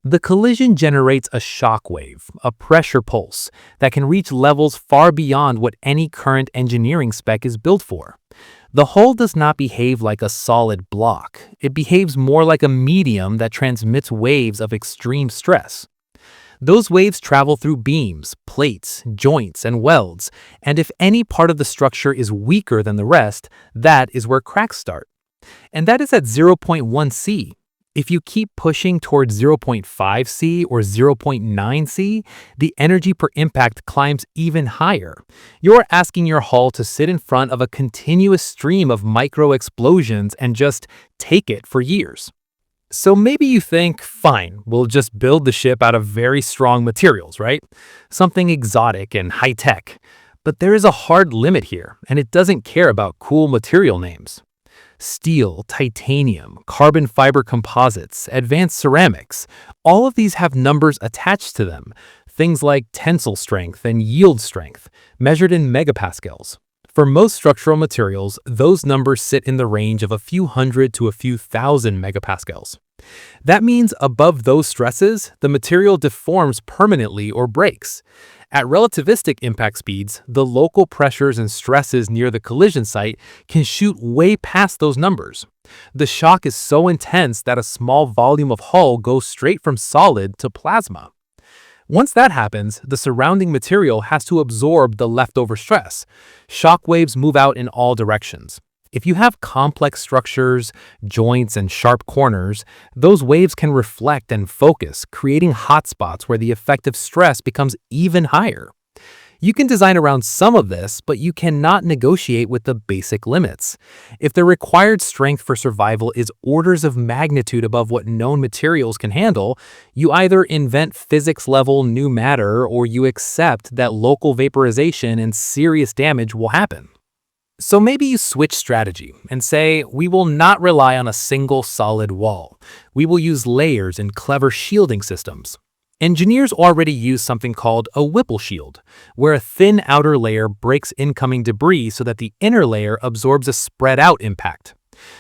The collision generates a shock wave, a pressure pulse, that can reach levels far beyond what any current engineering spec is built for. The hull does not behave like a solid block. It behaves more like a medium that transmits waves of extreme stress. Those waves travel through beams, plates, joints, and welds, and if any part of the structure is weaker than the rest, that is where cracks start. And that is at zero point 0.1 C. If you keep pushing towards zero point 0.5 C or zero point 0.9 C, the energy per impact climbs even higher. You're asking your hull to sit in front of a continuous stream of micro explosions and just take it for years. So maybe you think, fine, we'll just build the ship out of very strong materials, right? Something exotic and high-tech. But there is a hard limit here, and it doesn't care about cool material names. Steel, titanium, carbon fiber composites, advanced ceramics, all of these have numbers attached to them, things like tensile strength and yield strength, measured in megapascals. For most structural materials, those numbers sit in the range of a few hundred to a few thousand megapascals. That means above those stresses, the material deforms permanently or breaks. At relativistic impact speeds, the local pressures and stresses near the collision site can shoot way past those numbers. The shock is so intense that a small volume of hull goes straight from solid to plasma. Once that happens, the surrounding material has to absorb the leftover stress. Shock waves move out in all directions. If you have complex structures, joints, and sharp corners, those waves can reflect and focus, creating hotspots where the effective stress becomes even higher. You can design around some of this, but you cannot negotiate with the basic limits. If the required strength for survival is orders of magnitude above what known materials can handle, you either invent physics-level new matter or you accept that local vaporization and serious damage will happen. So maybe you switch strategy and say, we will not rely on a single solid wall. We will use layers and clever shielding systems. Engineers already use something called a Whipple shield, where a thin outer layer breaks incoming debris so that the inner layer absorbs a spread-out impact.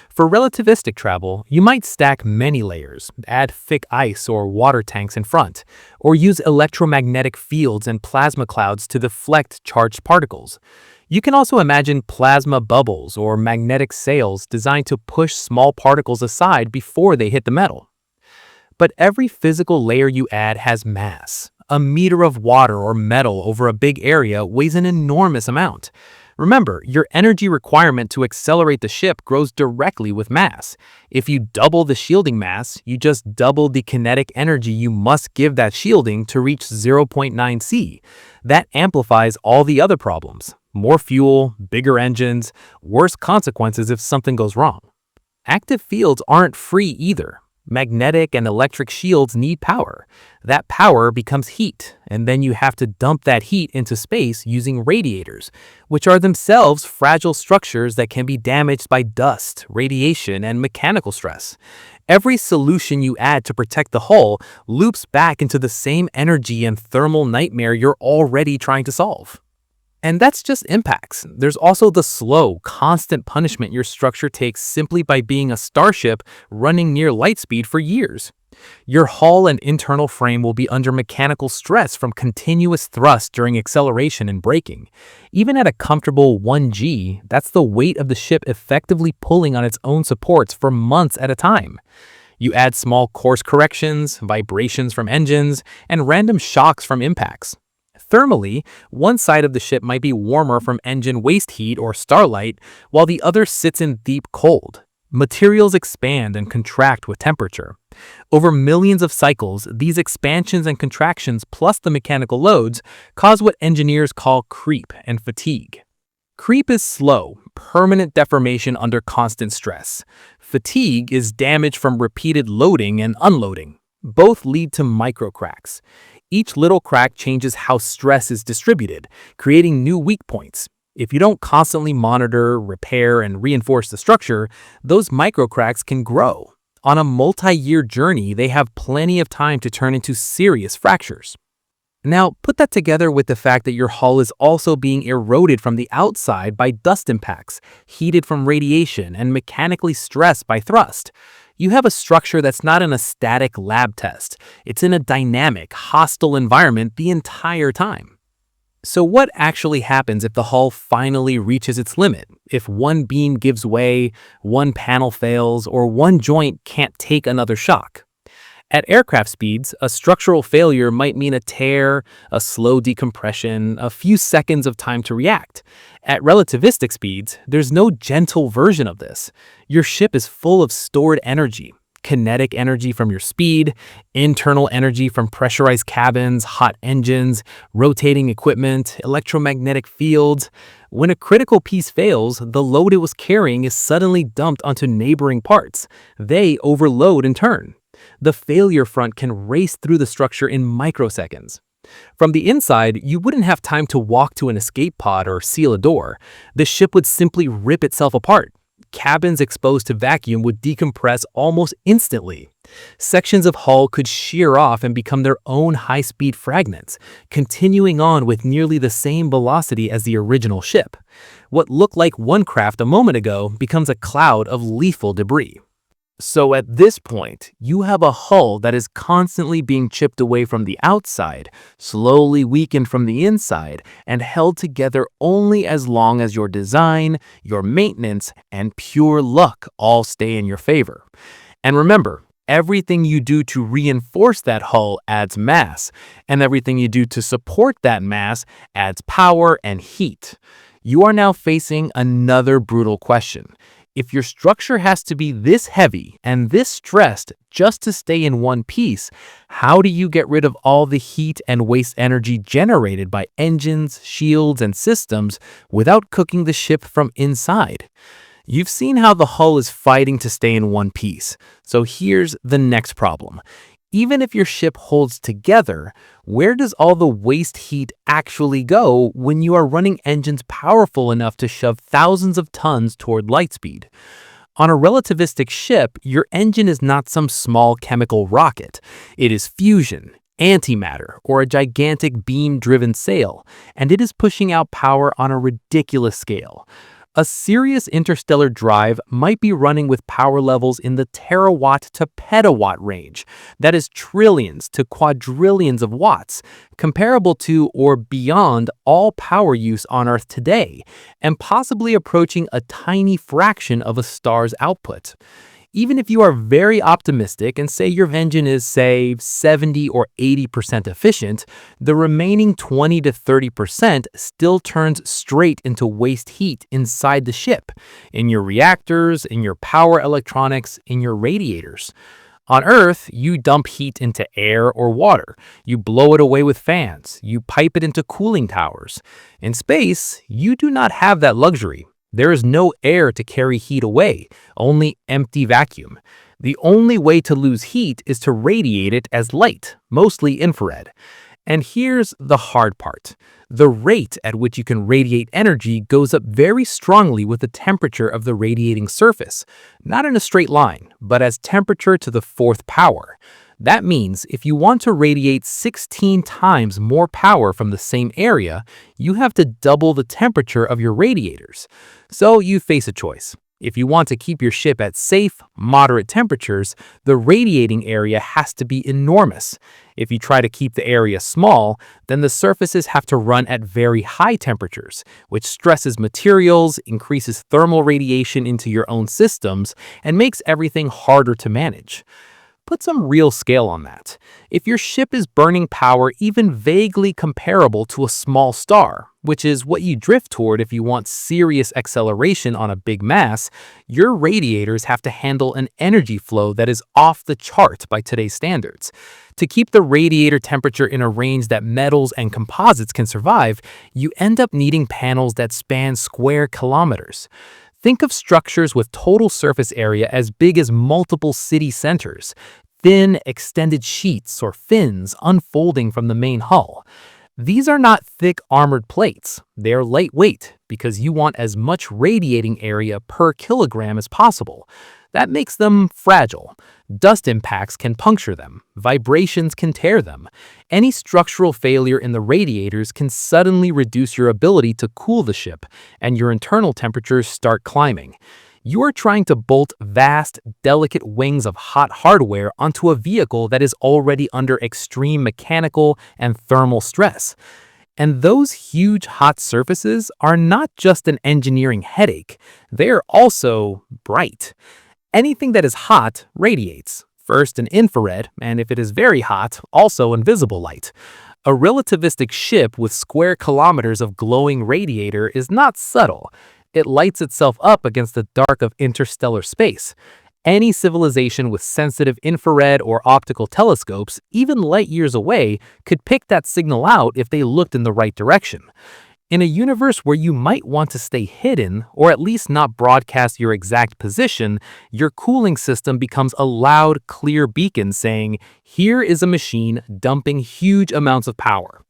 For relativistic travel, you might stack many layers, add thick ice or water tanks in front, or use electromagnetic fields and plasma clouds to deflect charged particles. You can also imagine plasma bubbles or magnetic sails designed to push small particles aside before they hit the metal. But every physical layer you add has mass. A meter of water or metal over a big area weighs an enormous amount. Remember, your energy requirement to accelerate the ship grows directly with mass. If you double the shielding mass, you just double the kinetic energy you must give that shielding to reach 0.9 C. That amplifies all the other problems. More fuel, bigger engines, worse consequences if something goes wrong. Active fields aren't free either. Magnetic and electric shields need power. That power becomes heat, and then you have to dump that heat into space using radiators, which are themselves fragile structures that can be damaged by dust, radiation, and mechanical stress. Every solution you add to protect the hull loops back into the same energy and thermal nightmare you're already trying to solve. And that's just impacts. There's also the slow, constant punishment your structure takes simply by being a starship running near light speed for years. Your hull and internal frame will be under mechanical stress from continuous thrust during acceleration and braking. Even at a comfortable 1G, that's the weight of the ship effectively pulling on its own supports for months at a time. You add small course corrections, vibrations from engines, and random shocks from impacts. Thermally, one side of the ship might be warmer from engine waste heat or starlight, while the other sits in deep cold. Materials expand and contract with temperature. Over millions of cycles, these expansions and contractions plus the mechanical loads cause what engineers call creep and fatigue. Creep is slow, permanent deformation under constant stress. Fatigue is damage from repeated loading and unloading. Both lead to microcracks. Each little crack changes how stress is distributed, creating new weak points. If you don't constantly monitor, repair, and reinforce the structure, those microcracks can grow. On a multi-year journey, they have plenty of time to turn into serious fractures. Now, put that together with the fact that your hull is also being eroded from the outside by dust impacts, heated from radiation, and mechanically stressed by thrust. You have a structure that's not in a static lab test. It's in a dynamic, hostile environment the entire time. So what actually happens if the hull finally reaches its limit? If one beam gives way, one panel fails, or one joint can't take another shock? At aircraft speeds, a structural failure might mean a tear, a slow decompression, a few seconds of time to react. At relativistic speeds, there's no gentle version of this. Your ship is full of stored energy. Kinetic energy from your speed, internal energy from pressurized cabins, hot engines, rotating equipment, electromagnetic fields. When a critical piece fails, the load it was carrying is suddenly dumped onto neighboring parts. They overload in turn. The failure front can race through the structure in microseconds. From the inside, you wouldn't have time to walk to an escape pod or seal a door. The ship would simply rip itself apart. Cabins exposed to vacuum would decompress almost instantly. Sections of hull could shear off and become their own high-speed fragments, continuing on with nearly the same velocity as the original ship. What looked like one craft a moment ago becomes a cloud of lethal debris. So at this point, you have a hull that is constantly being chipped away from the outside, slowly weakened from the inside, and held together only as long as your design, your maintenance, and pure luck all stay in your favor. And remember, everything you do to reinforce that hull adds mass, and everything you do to support that mass adds power and heat. You are now facing another brutal question. If your structure has to be this heavy and this stressed just to stay in one piece, how do you get rid of all the heat and waste energy generated by engines, shields, and systems without cooking the ship from inside? You've seen how the hull is fighting to stay in one piece, so here's the next problem. Even if your ship holds together, where does all the waste heat actually go when you are running engines powerful enough to shove thousands of tons toward light speed? On a relativistic ship, your engine is not some small chemical rocket. It is fusion, antimatter, or a gigantic beam-driven sail, and it is pushing out power on a ridiculous scale. A serious interstellar drive might be running with power levels in the terawatt to petawatt range. That is trillions to quadrillions of watts, comparable to or beyond all power use on Earth today, and possibly approaching a tiny fraction of a star's output. Even if you are very optimistic and say your engine is, say, 70 or 80% efficient, the remaining 20 to 30% still turns straight into waste heat inside the ship, in your reactors, in your power electronics, in your radiators. On Earth, you dump heat into air or water. You blow it away with fans. You pipe it into cooling towers. In space, you do not have that luxury. There is no air to carry heat away, only empty vacuum. The only way to lose heat is to radiate it as light, mostly infrared. And here's the hard part. The rate at which you can radiate energy goes up very strongly with the temperature of the radiating surface, not in a straight line, but as temperature to the fourth power. That means if you want to radiate 16 times more power from the same area, you have to double the temperature of your radiators. So you face a choice. If you want to keep your ship at safe, moderate temperatures, the radiating area has to be enormous. If you try to keep the area small, then the surfaces have to run at very high temperatures, which stresses materials, increases thermal radiation into your own systems, and makes everything harder to manage. Put some real scale on that. If your ship is burning power even vaguely comparable to a small star, which is what you drift toward if you want serious acceleration on a big mass, your radiators have to handle an energy flow that is off the chart by today's standards. To keep the radiator temperature in a range that metals and composites can survive, you end up needing panels that span square kilometers. Think of structures with total surface area as big as multiple city centers. thin, extended sheets or fins unfolding from the main hull. These are not thick armored plates. They are lightweight because you want as much radiating area per kilogram as possible. That makes them fragile. Dust impacts can puncture them. Vibrations can tear them. Any structural failure in the radiators can suddenly reduce your ability to cool the ship, and your internal temperatures start climbing. You are trying to bolt vast, delicate wings of hot hardware onto a vehicle that is already under extreme mechanical and thermal stress. And those huge hot surfaces are not just an engineering headache, they're also bright. Anything that is hot radiates, first in infrared, and if it is very hot, also in visible light. A relativistic ship with square kilometers of glowing radiator is not subtle. It lights itself up against the dark of interstellar space. Any civilization with sensitive infrared or optical telescopes, even light years away, could pick that signal out if they looked in the right direction. In a universe where you might want to stay hidden, or at least not broadcast your exact position, your cooling system becomes a loud, clear beacon saying, "Here is a machine dumping huge amounts of power."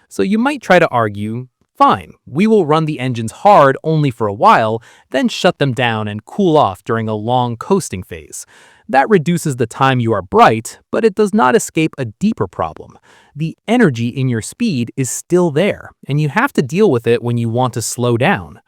So you might try to argue, fine, we will run the engines hard only for a while, then shut them down and cool off during a long coasting phase. That reduces the time you are bright, but it does not escape a deeper problem. The energy in your speed is still there, and you have to deal with it when you want to slow down.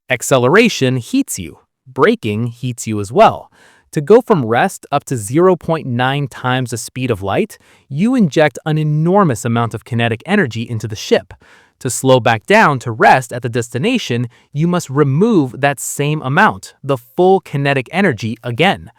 Acceleration heats you. Braking heats you as well. To go from rest up to 0.9 times the speed of light, you inject an enormous amount of kinetic energy into the ship. To slow back down to rest at the destination, you must remove that same amount, the full kinetic energy again.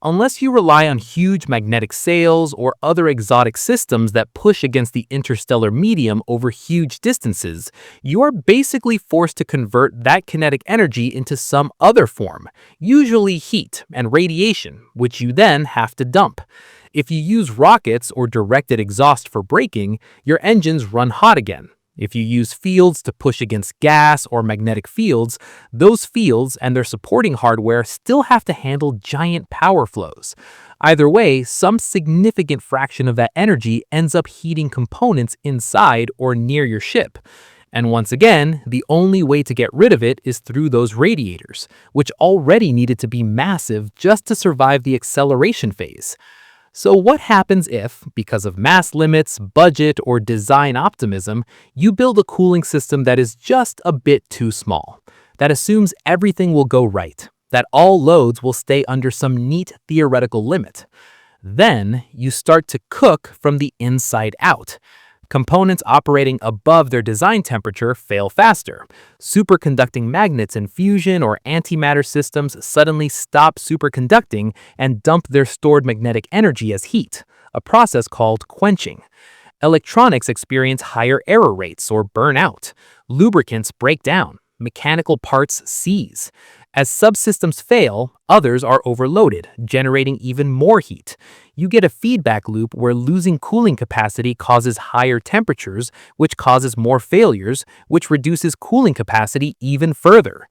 Unless you rely on huge magnetic sails or other exotic systems that push against the interstellar medium over huge distances, you are basically forced to convert that kinetic energy into some other form, usually heat and radiation, which you then have to dump. If you use rockets or directed exhaust for braking, your engines run hot again. If you use fields to push against gas or magnetic fields, those fields and their supporting hardware still have to handle giant power flows. Either way, some significant fraction of that energy ends up heating components inside or near your ship. And once again, the only way to get rid of it is through those radiators, which already needed to be massive just to survive the acceleration phase. So what happens if, because of mass limits, budget, or design optimism, you build a cooling system that is just a bit too small, that assumes everything will go right, that all loads will stay under some neat theoretical limit? Then you start to cook from the inside out. Components operating above their design temperature fail faster. Superconducting magnets in fusion or antimatter systems suddenly stop superconducting and dump their stored magnetic energy as heat, a process called quenching. Electronics experience higher error rates or burn out. Lubricants break down. Mechanical parts seize. As subsystems fail, others are overloaded, generating even more heat. You get a feedback loop where losing cooling capacity causes higher temperatures, which causes more failures, which reduces cooling capacity even further.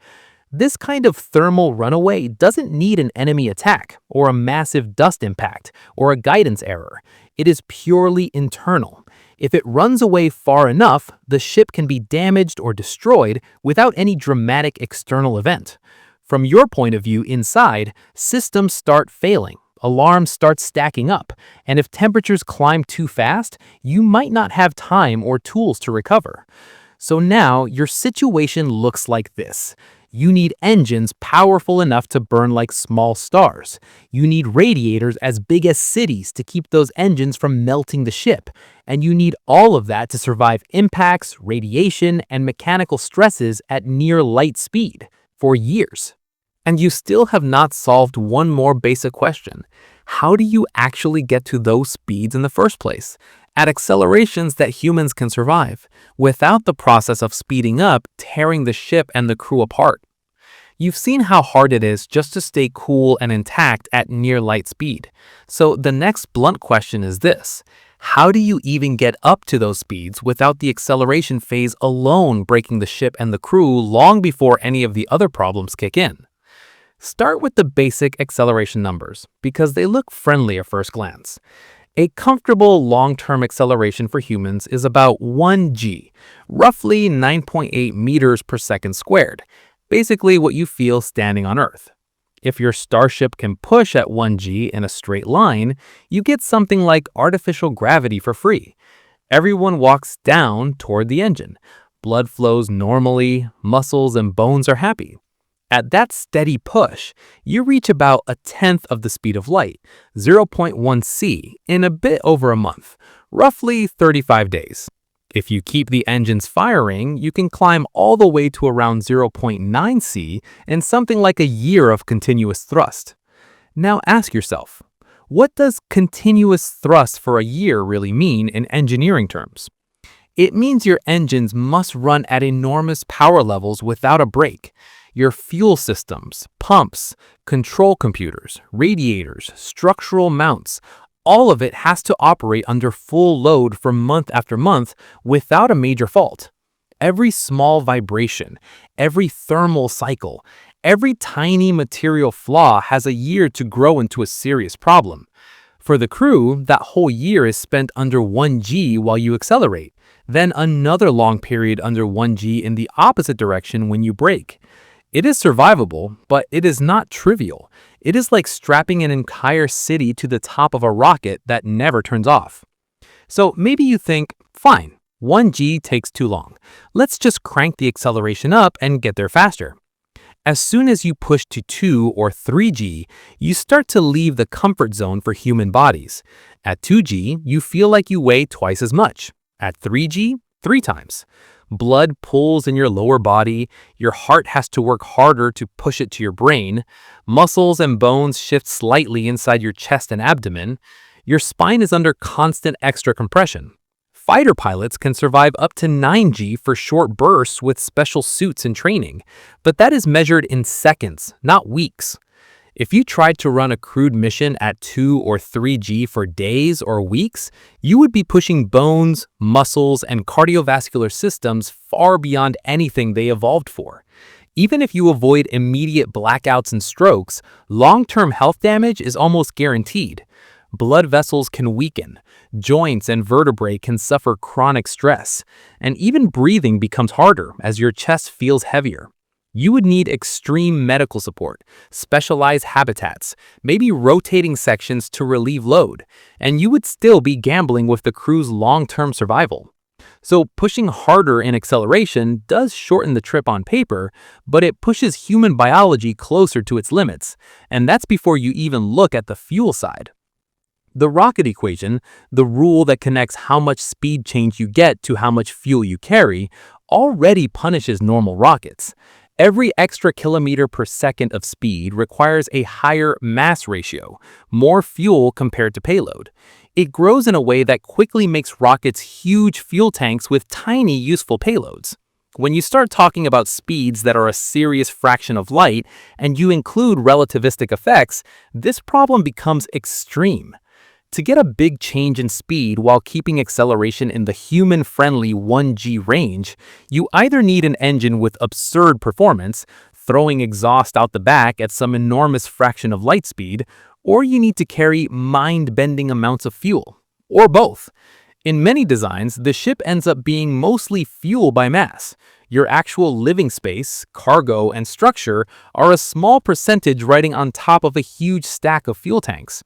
This kind of thermal runaway doesn't need an enemy attack, or a massive dust impact, or a guidance error. It is purely internal. If it runs away far enough, the ship can be damaged or destroyed without any dramatic external event. From your point of view inside, systems start failing, alarms start stacking up, and if temperatures climb too fast, you might not have time or tools to recover. So now your situation looks like this. You need engines powerful enough to burn like small stars. You need radiators as big as cities to keep those engines from melting the ship. And you need all of that to survive impacts, radiation, and mechanical stresses at near light speed for years. And you still have not solved one more basic question. How do you actually get to those speeds in the first place, at accelerations that humans can survive, without the process of speeding up, tearing the ship and the crew apart? You've seen how hard it is just to stay cool and intact at near light speed. So the next blunt question is this: how do you even get up to those speeds without the acceleration phase alone breaking the ship and the crew long before any of the other problems kick in? Start with the basic acceleration numbers because they look friendly at first glance. A comfortable long-term acceleration for humans is about 1 g, roughly 9.8 meters per second squared, basically what you feel standing on Earth. If your starship can push at 1 g in a straight line, you get something like artificial gravity for free. Everyone walks down toward the engine. Blood flows normally, muscles and bones are happy. At that steady push, you reach about a tenth of the speed of light, 0.1 c, in a bit over a month, roughly 35 days. If you keep the engines firing, you can climb all the way to around 0.9 c in something like a year of continuous thrust. Now ask yourself, what does continuous thrust for a year really mean in engineering terms? It means your engines must run at enormous power levels without a break. Your fuel systems, pumps, control computers, radiators, structural mounts, all of it has to operate under full load for month after month without a major fault. Every small vibration, every thermal cycle, every tiny material flaw has a year to grow into a serious problem. For the crew, that whole year is spent under 1 g while you accelerate, then another long period under 1 g in the opposite direction when you brake. It is survivable, but it is not trivial. It is like strapping an entire city to the top of a rocket that never turns off. So maybe you think, fine, 1 g takes too long. Let's just crank the acceleration up and get there faster. As soon as you push to 2 or 3 g, you start to leave the comfort zone for human bodies. At 2 g, you feel like you weigh twice as much. At 3 g, 3 times. Blood pulls in your lower body, your heart has to work harder to push it to your brain, muscles and bones shift slightly inside your chest and abdomen, your spine is under constant extra compression. Fighter pilots can survive up to 9 g for short bursts with special suits and training, but that is measured in seconds, not weeks. If you tried to run a crewed mission at 2 or 3 g for days or weeks, you would be pushing bones, muscles, and cardiovascular systems far beyond anything they evolved for. Even if you avoid immediate blackouts and strokes, long-term health damage is almost guaranteed. Blood vessels can weaken, joints and vertebrae can suffer chronic stress, and even breathing becomes harder as your chest feels heavier. You would need extreme medical support, specialized habitats, maybe rotating sections to relieve load, and you would still be gambling with the crew's long-term survival. So pushing harder in acceleration does shorten the trip on paper, but it pushes human biology closer to its limits, and that's before you even look at the fuel side. The rocket equation, the rule that connects how much speed change you get to how much fuel you carry, already punishes normal rockets. Every extra kilometer per second of speed requires a higher mass ratio, more fuel compared to payload. It grows in a way that quickly makes rockets huge fuel tanks with tiny useful payloads. When you start talking about speeds that are a serious fraction of light and you include relativistic effects, this problem becomes extreme. To get a big change in speed while keeping acceleration in the human-friendly 1 g range, you either need an engine with absurd performance, throwing exhaust out the back at some enormous fraction of light speed, or you need to carry mind-bending amounts of fuel, or both. In many designs, the ship ends up being mostly fuel by mass. Your actual living space, cargo, and structure are a small percentage riding on top of a huge stack of fuel tanks.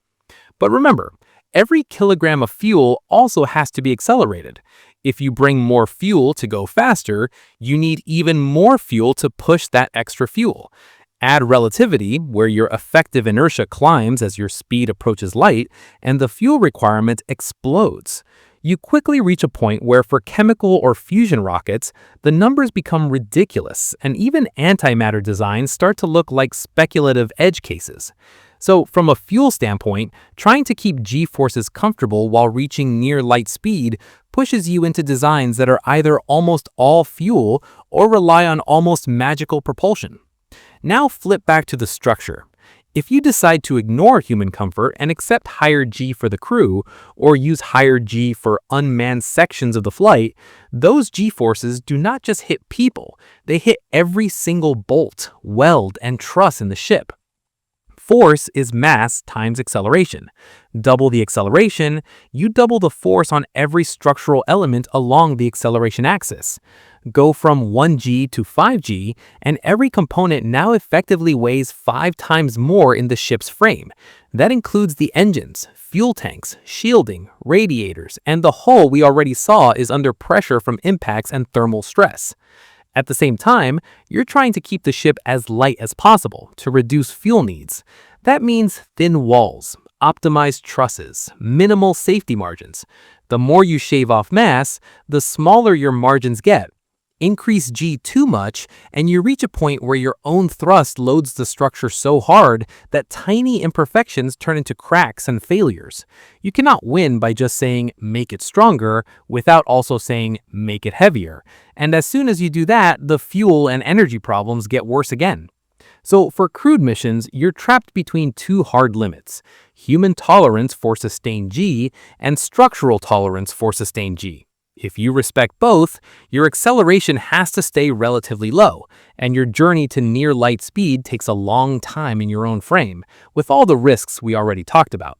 But remember, every kilogram of fuel also has to be accelerated. If you bring more fuel to go faster, you need even more fuel to push that extra fuel. Add relativity, where your effective inertia climbs as your speed approaches light, and the fuel requirement explodes. You quickly reach a point where for chemical or fusion rockets, the numbers become ridiculous, and even antimatter designs start to look like speculative edge cases. So from a fuel standpoint, trying to keep g-forces comfortable while reaching near light speed pushes you into designs that are either almost all fuel or rely on almost magical propulsion. Now flip back to the structure. If you decide to ignore human comfort and accept higher g for the crew, or use higher g for unmanned sections of the flight, those g-forces do not just hit people, they hit every single bolt, weld, and truss in the ship. Force is mass times acceleration. Double the acceleration, you double the force on every structural element along the acceleration axis. Go from 1g to 5g, and every component now effectively weighs 5 times more in the ship's frame. That includes the engines, fuel tanks, shielding, radiators, and the hull we already saw is under pressure from impacts and thermal stress. At the same time, you're trying to keep the ship as light as possible to reduce fuel needs. That means thin walls, optimized trusses, minimal safety margins. The more you shave off mass, the smaller your margins get. Increase G too much, and you reach a point where your own thrust loads the structure so hard that tiny imperfections turn into cracks and failures. You cannot win by just saying, make it stronger, without also saying, make it heavier. And as soon as you do that, the fuel and energy problems get worse again. So for crewed missions, you're trapped between two hard limits: human tolerance for sustained G and structural tolerance for sustained G. If you respect both, your acceleration has to stay relatively low, and your journey to near light speed takes a long time in your own frame, with all the risks we already talked about.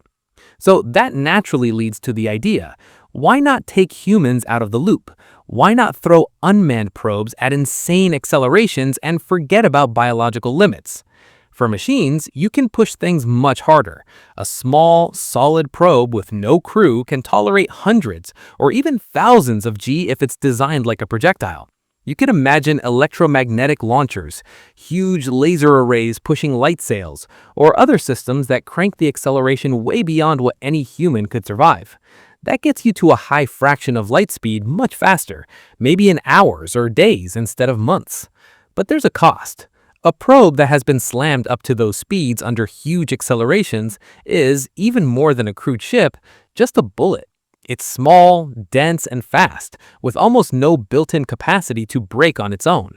So that naturally leads to the idea, why not take humans out of the loop? Why not throw unmanned probes at insane accelerations and forget about biological limits? For machines, you can push things much harder. A small, solid probe with no crew can tolerate hundreds or even thousands of G if it's designed like a projectile. You can imagine electromagnetic launchers, huge laser arrays pushing light sails, or other systems that crank the acceleration way beyond what any human could survive. That gets you to a high fraction of light speed much faster, maybe in hours or days instead of months. But there's a cost. A probe that has been slammed up to those speeds under huge accelerations is, even more than a crewed ship, just a bullet. It's small, dense, and fast, with almost no built-in capacity to brake on its own.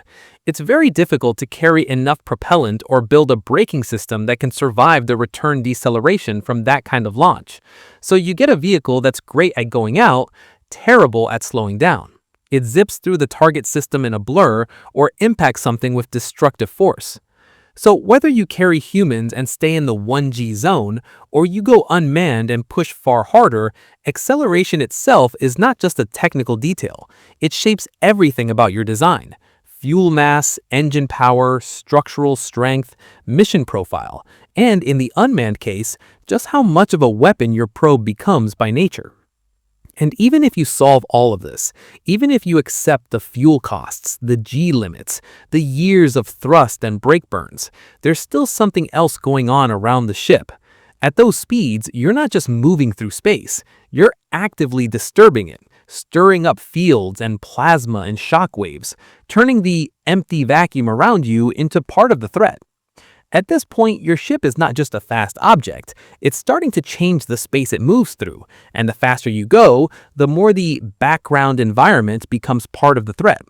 It's very difficult to carry enough propellant or build a braking system that can survive the return deceleration from that kind of launch. So you get a vehicle that's great at going out, terrible at slowing down. It zips through the target system in a blur or impacts something with destructive force. So whether you carry humans and stay in the 1G zone, or you go unmanned and push far harder, acceleration itself is not just a technical detail. It shapes everything about your design: fuel mass, engine power, structural strength, mission profile, and in the unmanned case, just how much of a weapon your probe becomes by nature. And even if you solve all of this, even if you accept the fuel costs, the G limits, the years of thrust and brake burns, there's still something else going on around the ship. At those speeds, you're not just moving through space, you're actively disturbing it, stirring up fields and plasma and shock waves, turning the empty vacuum around you into part of the threat. At this point, your ship is not just a fast object, it's starting to change the space it moves through, and the faster you go, the more the background environment becomes part of the threat.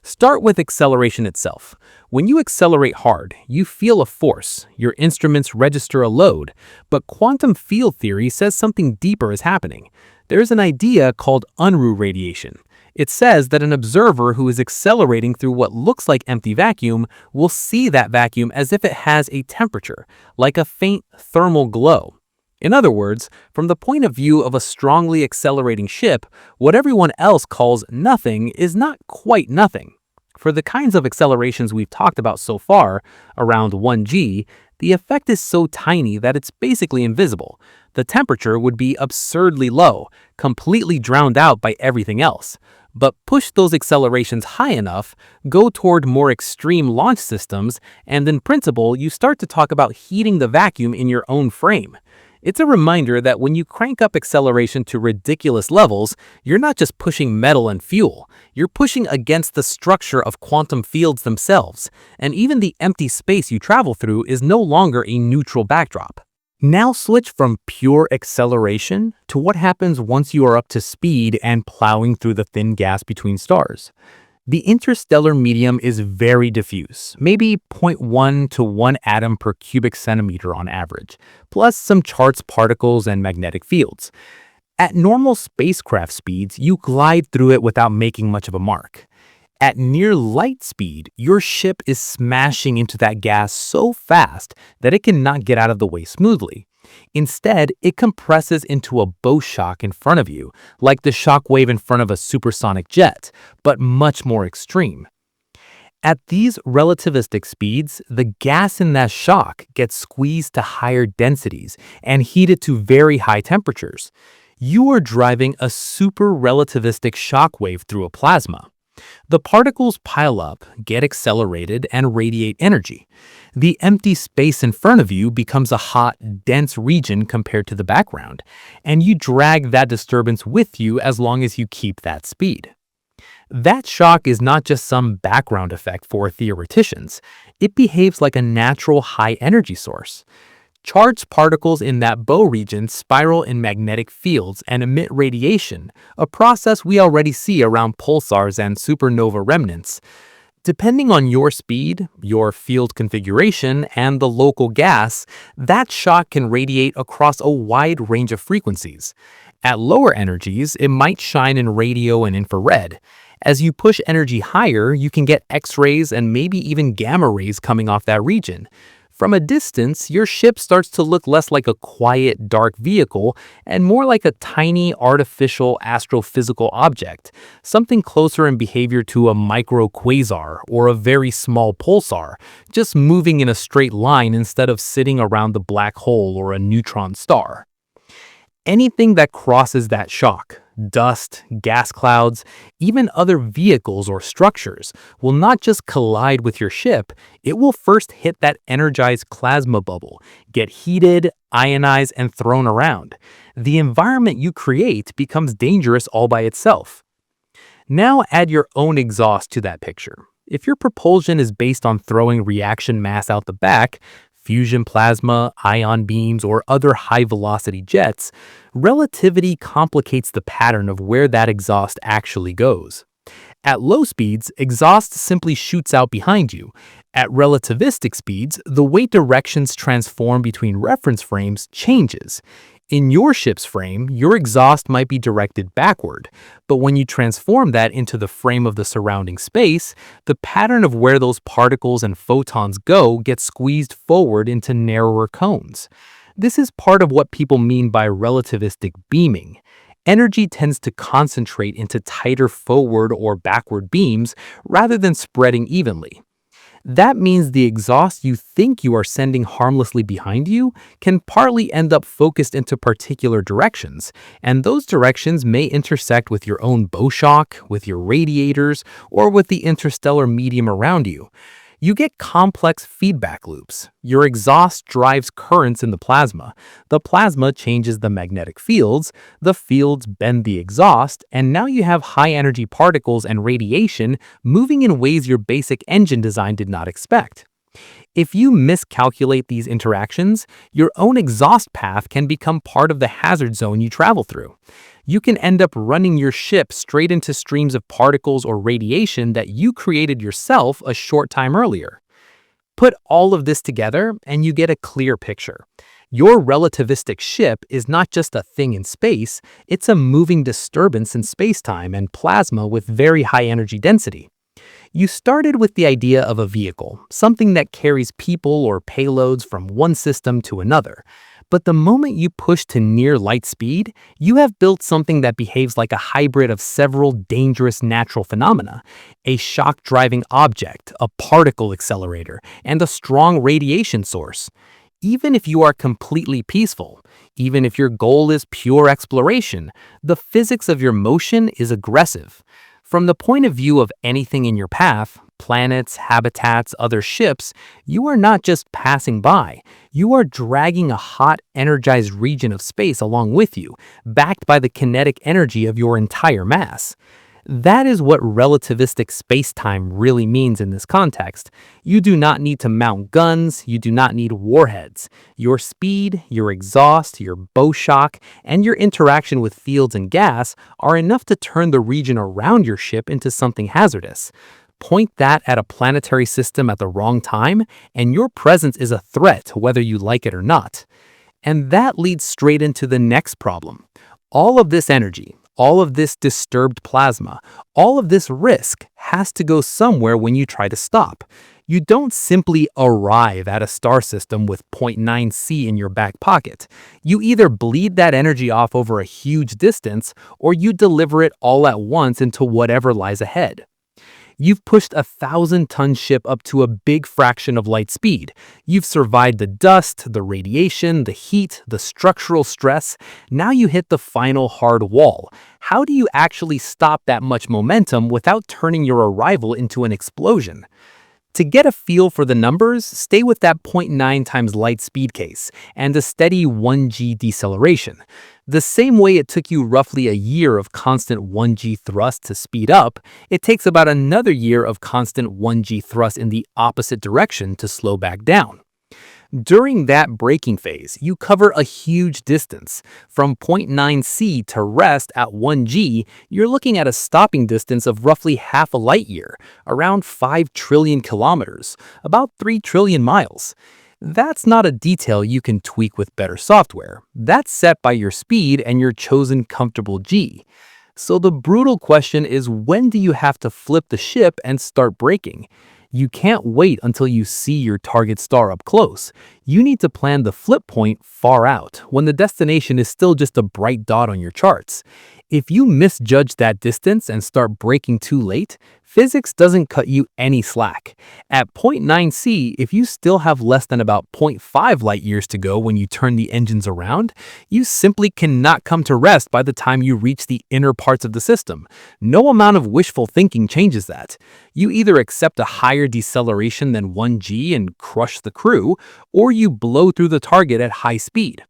Start with acceleration itself. When you accelerate hard, you feel a force, your instruments register a load, but quantum field theory says something deeper is happening. There's an idea called Unruh radiation. It says that an observer who is accelerating through what looks like empty vacuum will see that vacuum as if it has a temperature, like a faint thermal glow. In other words, from the point of view of a strongly accelerating ship, what everyone else calls nothing is not quite nothing. For the kinds of accelerations we've talked about so far, around 1G, the effect is so tiny that it's basically invisible. The temperature would be absurdly low, completely drowned out by everything else. But push those accelerations high enough, go toward more extreme launch systems, and in principle, you start to talk about heating the vacuum in your own frame. It's a reminder that when you crank up acceleration to ridiculous levels, you're not just pushing metal and fuel, you're pushing against the structure of quantum fields themselves, and even the empty space you travel through is no longer a neutral backdrop. Now switch from pure acceleration to what happens once you are up to speed and plowing through the thin gas between stars. The interstellar medium is very diffuse, maybe 0.1 to 1 atom per cubic centimeter on average, plus some charged particles and magnetic fields. At normal spacecraft speeds, you glide through it without making much of a mark. At near light speed, your ship is smashing into that gas so fast that it cannot get out of the way smoothly. Instead, it compresses into a bow shock in front of you, like the shock wave in front of a supersonic jet, but much more extreme. At these relativistic speeds, the gas in that shock gets squeezed to higher densities and heated to very high temperatures. You are driving a super relativistic shock wave through a plasma. The particles pile up, get accelerated, and radiate energy. The empty space in front of you becomes a hot, dense region compared to the background, and you drag that disturbance with you as long as you keep that speed. That shock is not just some background effect for theoreticians. It behaves like a natural high-energy source. Charged particles in that bow region spiral in magnetic fields and emit radiation, a process we already see around pulsars and supernova remnants. Depending on your speed, your field configuration, and the local gas, that shock can radiate across a wide range of frequencies. At lower energies, it might shine in radio and infrared. As you push energy higher, you can get X-rays and maybe even gamma rays coming off that region. From a distance, your ship starts to look less like a quiet, dark vehicle and more like a tiny, artificial astrophysical object, something closer in behavior to a microquasar or a very small pulsar, just moving in a straight line instead of sitting around the black hole or a neutron star. Anything that crosses that shock, dust, gas clouds, even other vehicles or structures, will not just collide with your ship, it will first hit that energized plasma bubble, get heated, ionized, and thrown around. The environment you create becomes dangerous all by itself. Now add your own exhaust to that picture. If your propulsion is based on throwing reaction mass out the back, fusion plasma, ion beams, or other high-velocity jets, relativity complicates the pattern of where that exhaust actually goes. At low speeds, exhaust simply shoots out behind you. At relativistic speeds, the weight directions transform between reference frames changes. In your ship's frame, your exhaust might be directed backward, but when you transform that into the frame of the surrounding space, the pattern of where those particles and photons go gets squeezed forward into narrower cones. This is part of what people mean by relativistic beaming. Energy tends to concentrate into tighter forward or backward beams rather than spreading evenly. That means the exhaust you think you are sending harmlessly behind you can partly end up focused into particular directions, and those directions may intersect with your own bow shock, with your radiators, or with the interstellar medium around you. You get complex feedback loops. Your exhaust drives currents in the plasma changes the magnetic fields, the fields bend the exhaust, and now you have high-energy particles and radiation moving in ways your basic engine design did not expect. If you miscalculate these interactions, your own exhaust path can become part of the hazard zone you travel through. You can end up running your ship straight into streams of particles or radiation that you created yourself a short time earlier. Put all of this together and you get a clear picture. Your relativistic ship is not just a thing in space, it's a moving disturbance in spacetime and plasma with very high energy density. You started with the idea of a vehicle, something that carries people or payloads from one system to another. But the moment you push to near light speed, you have built something that behaves like a hybrid of several dangerous natural phenomena: a shock-driving object, a particle accelerator, and a strong radiation source. Even if you are completely peaceful, even if your goal is pure exploration, the physics of your motion is aggressive. From the point of view of anything in your path, planets, habitats, other ships, you are not just passing by. You are dragging a hot, energized region of space along with you, backed by the kinetic energy of your entire mass. That is what relativistic spacetime really means in this context. You do not need to mount guns, you do not need warheads. Your speed, your exhaust, your bow shock, and your interaction with fields and gas are enough to turn the region around your ship into something hazardous. Point that at a planetary system at the wrong time, and your presence is a threat whether you like it or not. And that leads straight into the next problem. All of this energy, all of this disturbed plasma, all of this risk has to go somewhere when you try to stop. You don't simply arrive at a star system with zero point 0.9 C in your back pocket. You either bleed that energy off over a huge distance, or you deliver it all at once into whatever lies ahead. You've pushed a 1,000-ton ship up to a big fraction of light speed. You've survived the dust, the radiation, the heat, the structural stress. Now you hit the final hard wall. How do you actually stop that much momentum without turning your arrival into an explosion? To get a feel for the numbers, stay with that zero point 0.9 times light speed case and a steady 1g deceleration. The same way it took you roughly a year of constant 1g thrust to speed up, it takes about another year of constant 1g thrust in the opposite direction to slow back down. During that braking phase, you cover a huge distance. From 0.9 C to rest at 1G, you're looking at a stopping distance of roughly half a light year, around 5 trillion kilometers, about 3 trillion miles. That's not a detail you can tweak with better software. That's set by your speed and your chosen comfortable G. So the brutal question is, when do you have to flip the ship and start braking? You can't wait until you see your target star up close. You need to plan the flip point far out, when the destination is still just a bright dot on your charts. If you misjudge that distance and start braking too late, physics doesn't cut you any slack. At 0.9 C, if you still have less than about 0.5 light years to go when you turn the engines around, you simply cannot come to rest by the time you reach the inner parts of the system. No amount of wishful thinking changes that. You either accept a higher deceleration than 1G and crush the crew, or you blow through the target at high speed.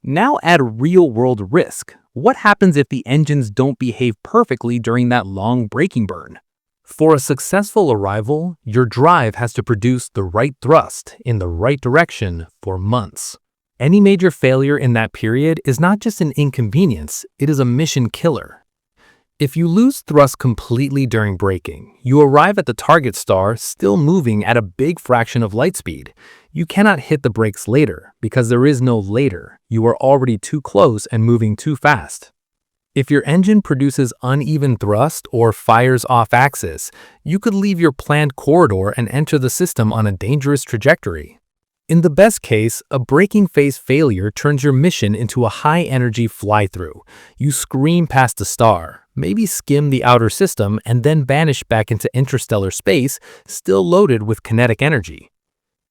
Now add real-world risk. What happens if the engines don't behave perfectly during that long braking burn? For a successful arrival, your drive has to produce the right thrust in the right direction for months. Any major failure in that period is not just an inconvenience, it is a mission killer. If you lose thrust completely during braking, you arrive at the target star still moving at a big fraction of light speed. You cannot hit the brakes later, because there is no later. You are already too close and moving too fast. If your engine produces uneven thrust or fires off axis, you could leave your planned corridor and enter the system on a dangerous trajectory. In the best case, a braking phase failure turns your mission into a high-energy fly-through. You scream past the star, maybe skim the outer system, and then vanish back into interstellar space, still loaded with kinetic energy.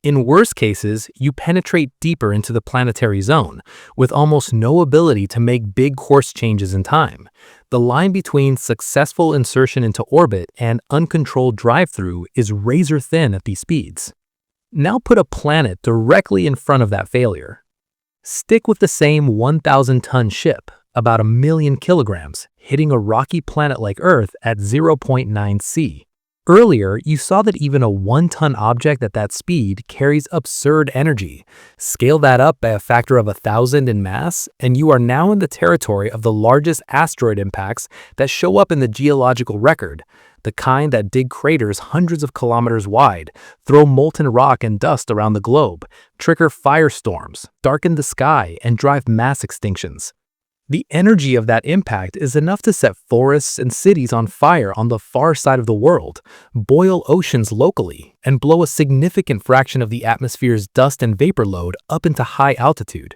In worse cases, you penetrate deeper into the planetary zone, with almost no ability to make big course changes in time. The line between successful insertion into orbit and uncontrolled drive-through is razor-thin at these speeds. Now put a planet directly in front of that failure. Stick with the same 1,000-ton ship, about 1,000,000 kilograms, hitting a rocky planet like Earth at 0.9 C. Earlier, you saw that even a 1-ton object at that speed carries absurd energy. Scale that up by a factor of 1,000 in mass, and you are now in the territory of the largest asteroid impacts that show up in the geological record, the kind that dig craters hundreds of kilometers wide, throw molten rock and dust around the globe, trigger firestorms, darken the sky, and drive mass extinctions. The energy of that impact is enough to set forests and cities on fire on the far side of the world, boil oceans locally, and blow a significant fraction of the atmosphere's dust and vapor load up into high altitude.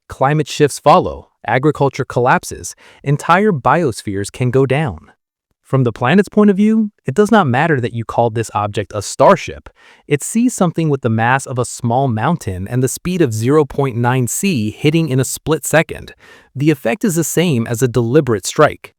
Climate shifts follow, agriculture collapses, entire biospheres can go down. From the planet's point of view, it does not matter that you called this object a starship. It sees something with the mass of a small mountain and the speed of 0.9 C hitting in a split second. The effect is the same as a deliberate strike.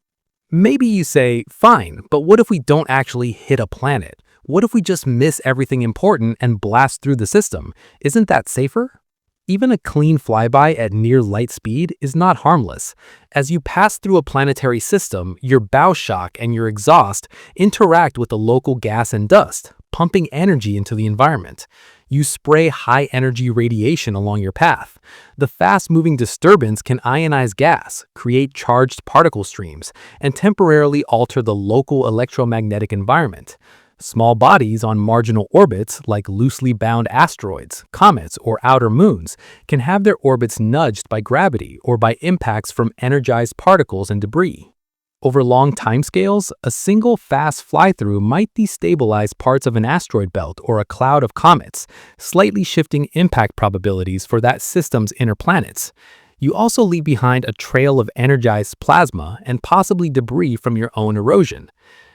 Maybe you say, fine, but what if we don't actually hit a planet? What if we just miss everything important and blast through the system? Isn't that safer? Even a clean flyby at near light speed is not harmless. As you pass through a planetary system, your bow shock and your exhaust interact with the local gas and dust, pumping energy into the environment. You spray high-energy radiation along your path. The fast-moving disturbance can ionize gas, create charged particle streams, and temporarily alter the local electromagnetic environment. Small bodies on marginal orbits, like loosely bound asteroids, comets, or outer moons, can have their orbits nudged by gravity or by impacts from energized particles and debris. Over long timescales, a single fast fly-through might destabilize parts of an asteroid belt or a cloud of comets, slightly shifting impact probabilities for that system's inner planets. You also leave behind a trail of energized plasma and possibly debris from your own erosion.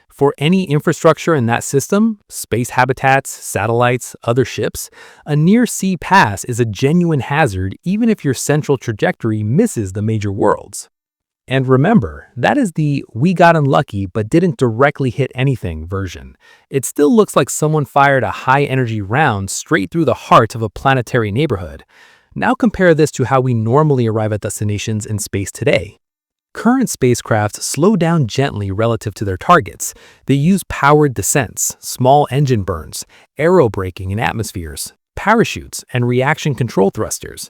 For any infrastructure in that system, space habitats, satellites, other ships, a near-sea pass is a genuine hazard even if your central trajectory misses the major worlds. And remember, that is the "we got unlucky but didn't directly hit anything" version. It still looks like someone fired a high-energy round straight through the heart of a planetary neighborhood. Now compare this to how we normally arrive at destinations in space today. Current spacecraft slow down gently relative to their targets. They use powered descents, small engine burns, aerobraking in atmospheres, parachutes, and reaction control thrusters.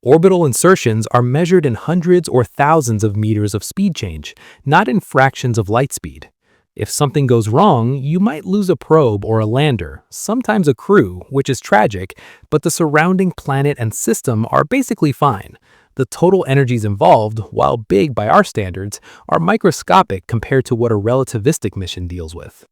Orbital insertions are measured in hundreds or thousands of meters of speed change, not in fractions of light speed. If something goes wrong, you might lose a probe or a lander, sometimes a crew, which is tragic, but the surrounding planet and system are basically fine. The total energies involved, while big by our standards, are microscopic compared to what a relativistic mission deals with.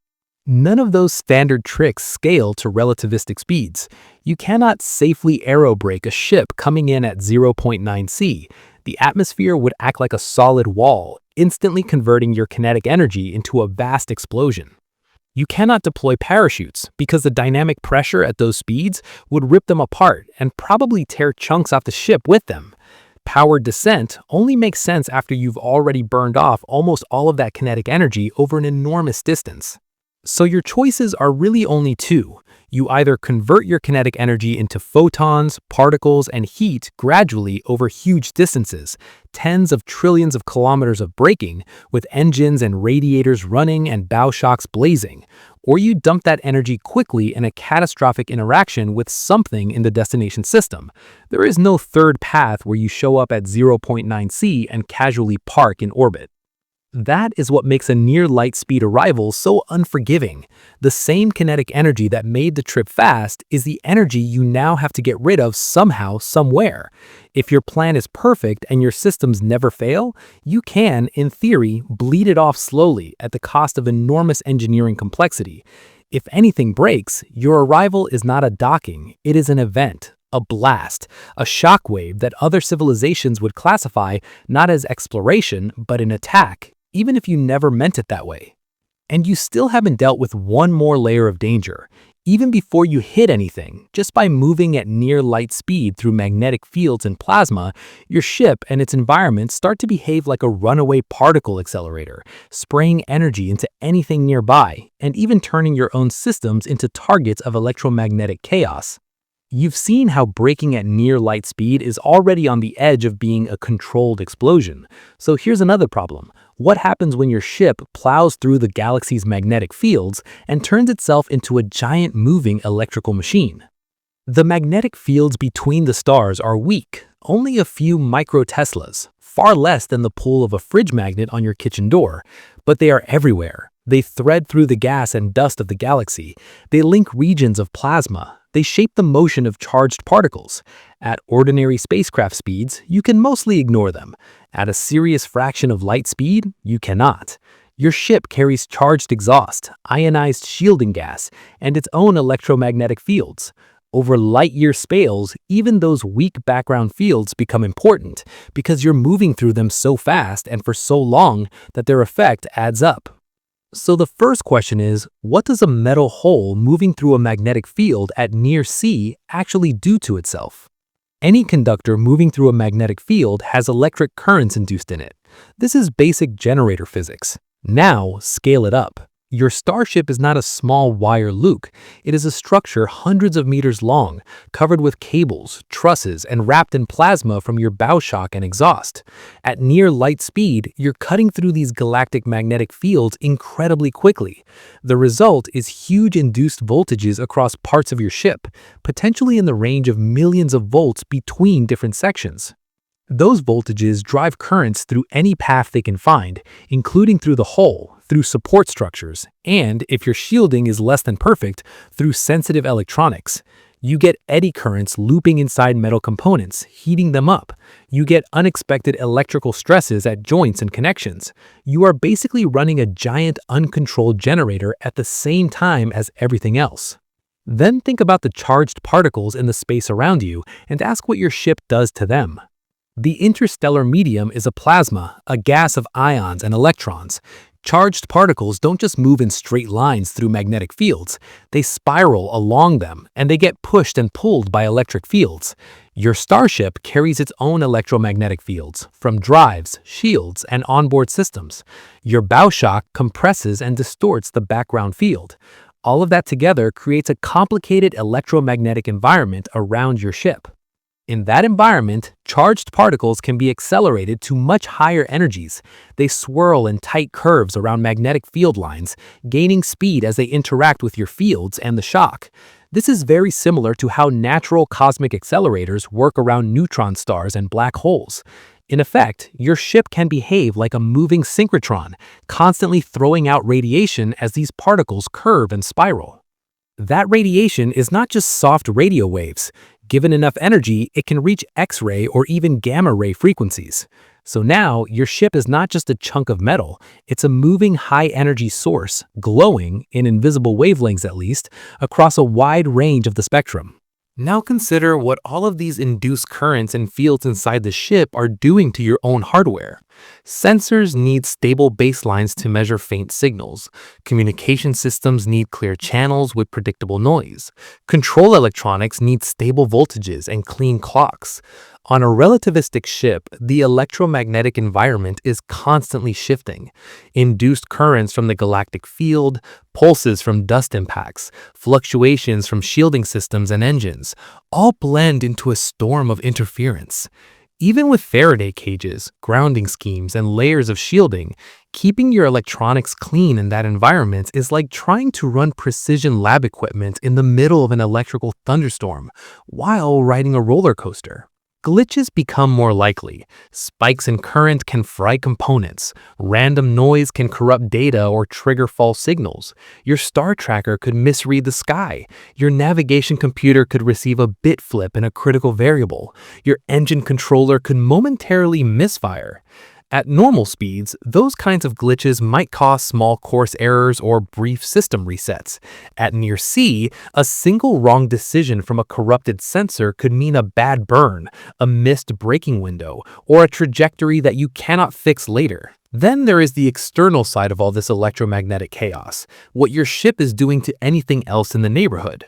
None of those standard tricks scale to relativistic speeds. You cannot safely aerobrake a ship coming in at 0.9 C. The atmosphere would act like a solid wall, instantly converting your kinetic energy into a vast explosion. You cannot deploy parachutes because the dynamic pressure at those speeds would rip them apart and probably tear chunks off the ship with them. Powered descent only makes sense after you've already burned off almost all of that kinetic energy over an enormous distance. So your choices are really only two. You either convert your kinetic energy into photons, particles, and heat gradually over huge distances, tens of trillions of kilometers of braking, with engines and radiators running and bow shocks blazing, or you dump that energy quickly in a catastrophic interaction with something in the destination system. There is no third path where you show up at 0.9 C and casually park in orbit. That is what makes a near-light speed arrival so unforgiving. The same kinetic energy that made the trip fast is the energy you now have to get rid of somehow, somewhere. If your plan is perfect and your systems never fail, you can, in theory, bleed it off slowly at the cost of enormous engineering complexity. If anything breaks, your arrival is not a docking, it is an event. A blast, a shockwave that other civilizations would classify not as exploration, but an attack, even if you never meant it that way. And you still haven't dealt with one more layer of danger. Even before you hit anything, just by moving at near light speed through magnetic fields and plasma, your ship and its environment start to behave like a runaway particle accelerator, spraying energy into anything nearby, and even turning your own systems into targets of electromagnetic chaos. You've seen how braking at near light speed is already on the edge of being a controlled explosion. So here's another problem. What happens when your ship plows through the galaxy's magnetic fields and turns itself into a giant moving electrical machine? The magnetic fields between the stars are weak, only a few microteslas, far less than the pull of a fridge magnet on your kitchen door, but they are everywhere. They thread through the gas and dust of the galaxy. They link regions of plasma. They shape the motion of charged particles. At ordinary spacecraft speeds, you can mostly ignore them. At a serious fraction of light speed, you cannot. Your ship carries charged exhaust, ionized shielding gas, and its own electromagnetic fields. Over light-year spans, even those weak background fields become important because you're moving through them so fast and for so long that their effect adds up. So the first question is, what does a metal hole moving through a magnetic field at near C actually do to itself? Any conductor moving through a magnetic field has electric currents induced in it. This is basic generator physics. Now, scale it up. Your starship is not a small wire loop. It is a structure hundreds of meters long, covered with cables, trusses, and wrapped in plasma from your bow shock and exhaust. At near light speed, you're cutting through these galactic magnetic fields incredibly quickly. The result is huge induced voltages across parts of your ship, potentially in the range of millions of volts between different sections. Those voltages drive currents through any path they can find, including through the hull, through support structures, and, if your shielding is less than perfect, through sensitive electronics. You get eddy currents looping inside metal components, heating them up. You get unexpected electrical stresses at joints and connections. You are basically running a giant uncontrolled generator at the same time as everything else. Then think about the charged particles in the space around you and ask what your ship does to them. The interstellar medium is a plasma, a gas of ions and electrons. Charged particles don't just move in straight lines through magnetic fields. They spiral along them, and they get pushed and pulled by electric fields. Your starship carries its own electromagnetic fields, from drives, shields, and onboard systems. Your bow shock compresses and distorts the background field. All of that together creates a complicated electromagnetic environment around your ship. In that environment, charged particles can be accelerated to much higher energies. They swirl in tight curves around magnetic field lines, gaining speed as they interact with your fields and the shock. This is very similar to how natural cosmic accelerators work around neutron stars and black holes. In effect, your ship can behave like a moving synchrotron, constantly throwing out radiation as these particles curve and spiral. That radiation is not just soft radio waves. Given enough energy, it can reach X-ray or even gamma-ray frequencies. So now, your ship is not just a chunk of metal, it's a moving high-energy source, glowing, in invisible wavelengths at least, across a wide range of the spectrum. Now consider what all of these induced currents and fields inside the ship are doing to your own hardware. Sensors need stable baselines to measure faint signals. Communication systems need clear channels with predictable noise. Control electronics need stable voltages and clean clocks. On a relativistic ship, the electromagnetic environment is constantly shifting. Induced currents from the galactic field, pulses from dust impacts, fluctuations from shielding systems and engines, all blend into a storm of interference. Even with Faraday cages, grounding schemes, and layers of shielding, keeping your electronics clean in that environment is like trying to run precision lab equipment in the middle of an electrical thunderstorm while riding a roller coaster. Glitches become more likely. Spikes in current can fry components. Random noise can corrupt data or trigger false signals. Your star tracker could misread the sky. Your navigation computer could receive a bit flip in a critical variable. Your engine controller could momentarily misfire. At normal speeds, those kinds of glitches might cause small course errors or brief system resets. At near sea, a single wrong decision from a corrupted sensor could mean a bad burn, a missed braking window, or a trajectory that you cannot fix later. Then there is the external side of all this electromagnetic chaos, what your ship is doing to anything else in the neighborhood.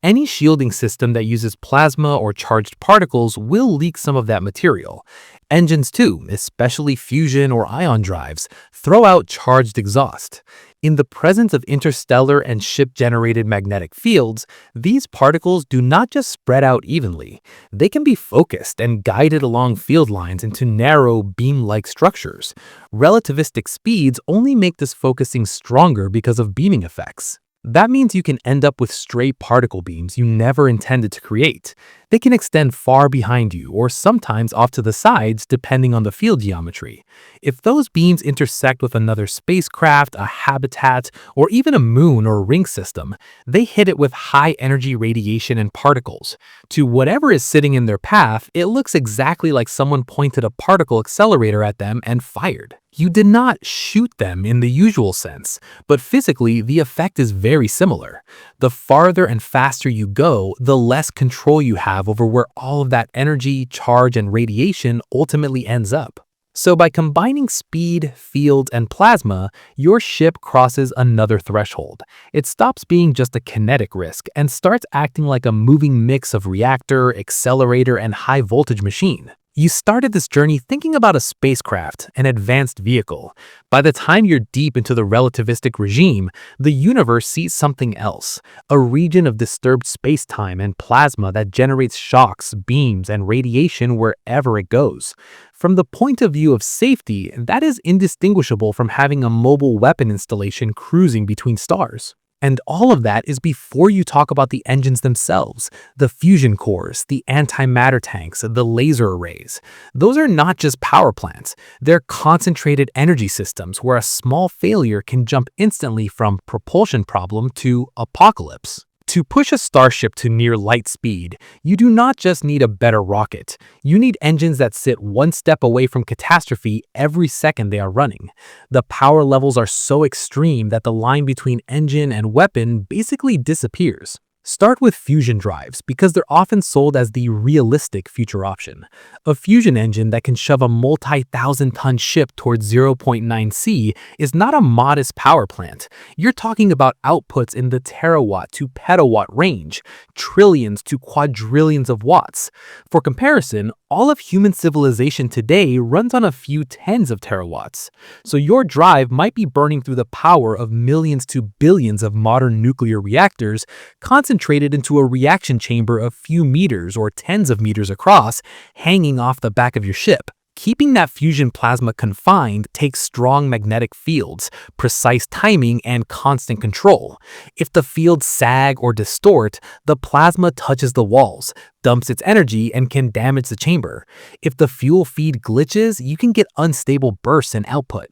Any shielding system that uses plasma or charged particles will leak some of that material. Engines too, especially fusion or ion drives, throw out charged exhaust. In the presence of interstellar and ship-generated magnetic fields, these particles do not just spread out evenly. They can be focused and guided along field lines into narrow, beam-like structures. Relativistic speeds only make this focusing stronger because of beaming effects. That means you can end up with stray particle beams you never intended to create. They can extend far behind you or sometimes off to the sides depending on the field geometry. If those beams intersect with another spacecraft, a habitat, or even a moon or ring system, they hit it with high-energy radiation and particles. To whatever is sitting in their path, it looks exactly like someone pointed a particle accelerator at them and fired. You did not shoot them in the usual sense, but physically the effect is very similar. The farther and faster you go, the less control you have over where all of that energy, charge, and radiation ultimately ends up. So by combining speed, field, and plasma, your ship crosses another threshold. It stops being just a kinetic risk and starts acting like a moving mix of reactor, accelerator, and high-voltage machine. You started this journey thinking about a spacecraft, an advanced vehicle. By the time you're deep into the relativistic regime, the universe sees something else, a region of disturbed space-time and plasma that generates shocks, beams, and radiation wherever it goes. From the point of view of safety, that is indistinguishable from having a mobile weapon installation cruising between stars. And all of that is before you talk about the engines themselves, the fusion cores, the antimatter tanks, the laser arrays. Those are not just power plants. They're concentrated energy systems where a small failure can jump instantly from propulsion problem to apocalypse. To push a starship to near light speed, you do not just need a better rocket. You need engines that sit one step away from catastrophe every second they are running. The power levels are so extreme that the line between engine and weapon basically disappears. Start with fusion drives because they're often sold as the realistic future option. A fusion engine that can shove a multi-thousand-ton ship towards zero point 0.9 C is not a modest power plant. You're talking about outputs in the terawatt to petawatt range, trillions to quadrillions of watts. For comparison, all of human civilization today runs on a few tens of terawatts. So your drive might be burning through the power of millions to billions of modern nuclear reactors, concentrated into a reaction chamber a few meters or tens of meters across, hanging off the back of your ship. Keeping that fusion plasma confined takes strong magnetic fields, precise timing, and constant control. If the fields sag or distort, the plasma touches the walls, dumps its energy, and can damage the chamber. If the fuel feed glitches, you can get unstable bursts in output.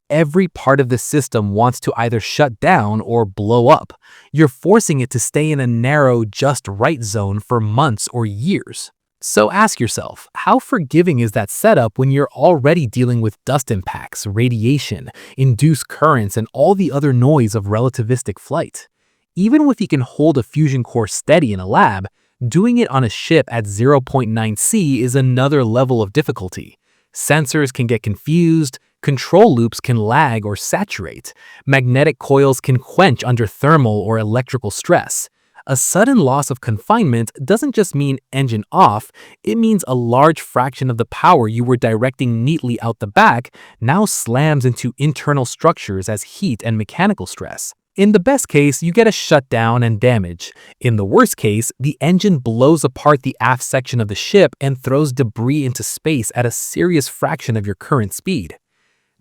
Every part of the system wants to either shut down or blow up. You're forcing it to stay in a narrow, just right zone for months or years. So ask yourself, how forgiving is that setup when you're already dealing with dust impacts, radiation, induced currents, and all the other noise of relativistic flight? Even if you can hold a fusion core steady in a lab, doing it on a ship at 0.9 C is another level of difficulty. Sensors can get confused, control loops can lag or saturate, magnetic coils can quench under thermal or electrical stress. A sudden loss of confinement doesn't just mean engine off, it means a large fraction of the power you were directing neatly out the back now slams into internal structures as heat and mechanical stress. In the best case, you get a shutdown and damage. In the worst case, the engine blows apart the aft section of the ship and throws debris into space at a serious fraction of your current speed.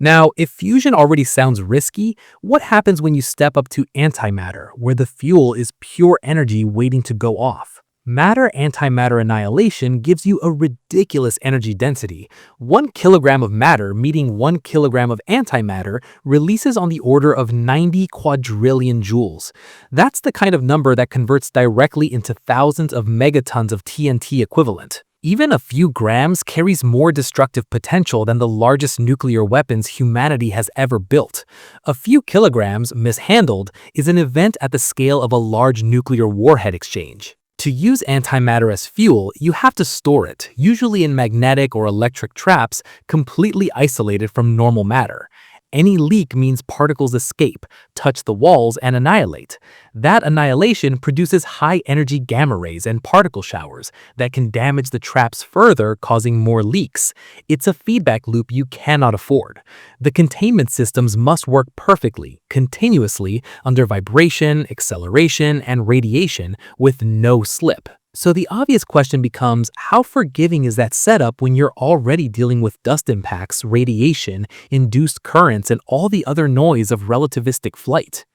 Now, if fusion already sounds risky, what happens when you step up to antimatter, where the fuel is pure energy waiting to go off? Matter-antimatter annihilation gives you a ridiculous energy density. 1 kilogram of matter meeting 1 kilogram of antimatter releases on the order of 90 quadrillion joules. That's the kind of number that converts directly into thousands of megatons of TNT equivalent. Even a few grams carries more destructive potential than the largest nuclear weapons humanity has ever built. A few kilograms, mishandled, is an event at the scale of a large nuclear warhead exchange. To use antimatter as fuel, you have to store it, usually in magnetic or electric traps, completely isolated from normal matter. Any leak means particles escape, touch the walls, and annihilate. That annihilation produces high-energy gamma rays and particle showers that can damage the traps further, causing more leaks. It's a feedback loop you cannot afford. The containment systems must work perfectly, continuously, under vibration, acceleration, and radiation with no slip. So the obvious question becomes, how forgiving is that setup when you're already dealing with dust impacts, radiation, induced currents, and all the other noise of relativistic flight?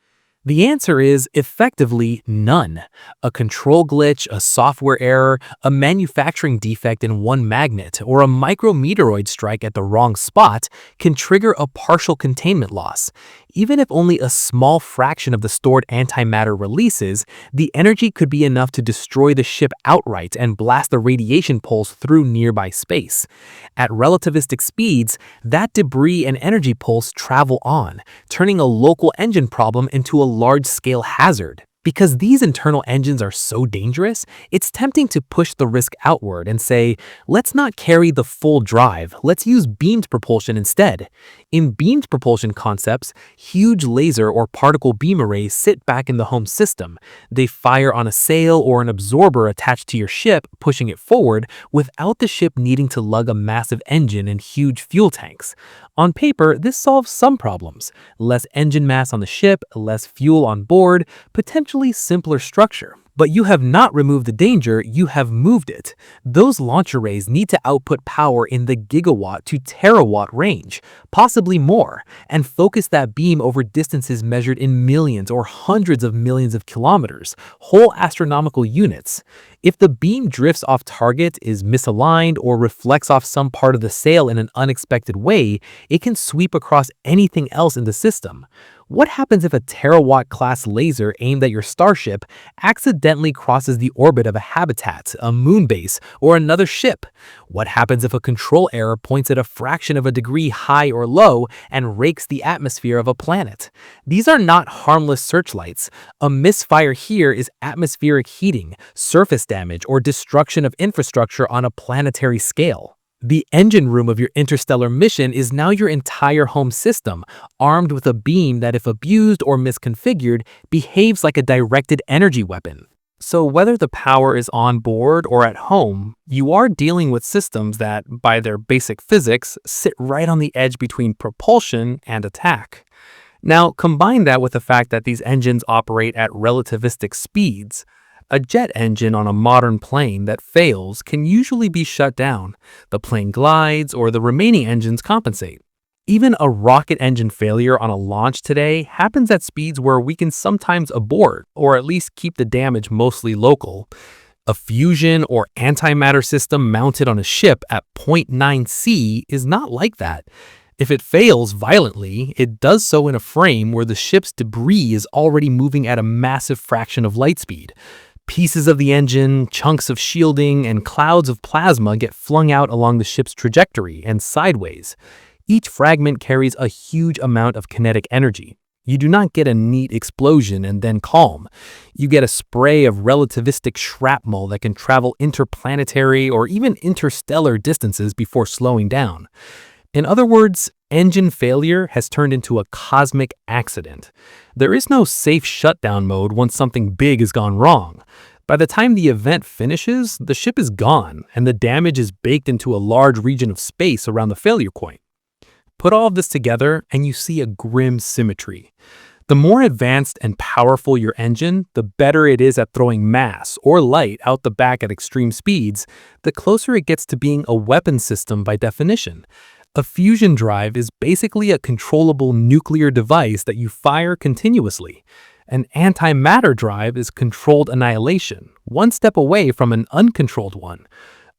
The answer is effectively none. A control glitch, a software error, a manufacturing defect in one magnet, or a micrometeoroid strike at the wrong spot can trigger a partial containment loss. Even if only a small fraction of the stored antimatter releases, the energy could be enough to destroy the ship outright and blast the radiation pulse through nearby space. At relativistic speeds, that debris and energy pulse travel on, turning a local engine problem into a large-scale hazard. Because these internal engines are so dangerous, it's tempting to push the risk outward and say, let's not carry the full drive, let's use beamed propulsion instead. In beamed propulsion concepts, huge laser or particle beam arrays sit back in the home system. They fire on a sail or an absorber attached to your ship, pushing it forward without the ship needing to lug a massive engine and huge fuel tanks. On paper, this solves some problems. Less engine mass on the ship, less fuel on board, potentially simpler structure. But you have not removed the danger, you have moved it. Those launch arrays need to output power in the gigawatt to terawatt range, possibly more, and focus that beam over distances measured in millions or hundreds of millions of kilometers, whole astronomical units. If the beam drifts off target, is misaligned, or reflects off some part of the sail in an unexpected way, it can sweep across anything else in the system. What happens if a terawatt-class laser aimed at your starship accidentally crosses the orbit of a habitat, a moon base, or another ship? What happens if a control error points at a fraction of a degree high or low and rakes the atmosphere of a planet? These are not harmless searchlights. A misfire here is atmospheric heating, surface damage, or destruction of infrastructure on a planetary scale. The engine room of your interstellar mission is now your entire home system, armed with a beam that, if abused or misconfigured, behaves like a directed energy weapon. So whether the power is on board or at home, you are dealing with systems that, by their basic physics, sit right on the edge between propulsion and attack. Now, combine that with the fact that these engines operate at relativistic speeds. A jet engine on a modern plane that fails can usually be shut down. The plane glides, or the remaining engines compensate. Even a rocket engine failure on a launch today happens at speeds where we can sometimes abort, or at least keep the damage mostly local. A fusion or antimatter system mounted on a ship at 0.9 C is not like that. If it fails violently, it does so in a frame where the ship's debris is already moving at a massive fraction of light speed. Pieces of the engine, chunks of shielding, and clouds of plasma get flung out along the ship's trajectory and sideways. Each fragment carries a huge amount of kinetic energy. You do not get a neat explosion and then calm. You get a spray of relativistic shrapnel that can travel interplanetary or even interstellar distances before slowing down. In other words, engine failure has turned into a cosmic accident. There is no safe shutdown mode once something big has gone wrong. By the time the event finishes, the ship is gone, and the damage is baked into a large region of space around the failure point. Put all of this together, and you see a grim symmetry. The more advanced and powerful your engine, the better it is at throwing mass or light out the back at extreme speeds, the closer it gets to being a weapon system by definition. A fusion drive is basically a controllable nuclear device that you fire continuously. An antimatter drive is controlled annihilation, one step away from an uncontrolled one.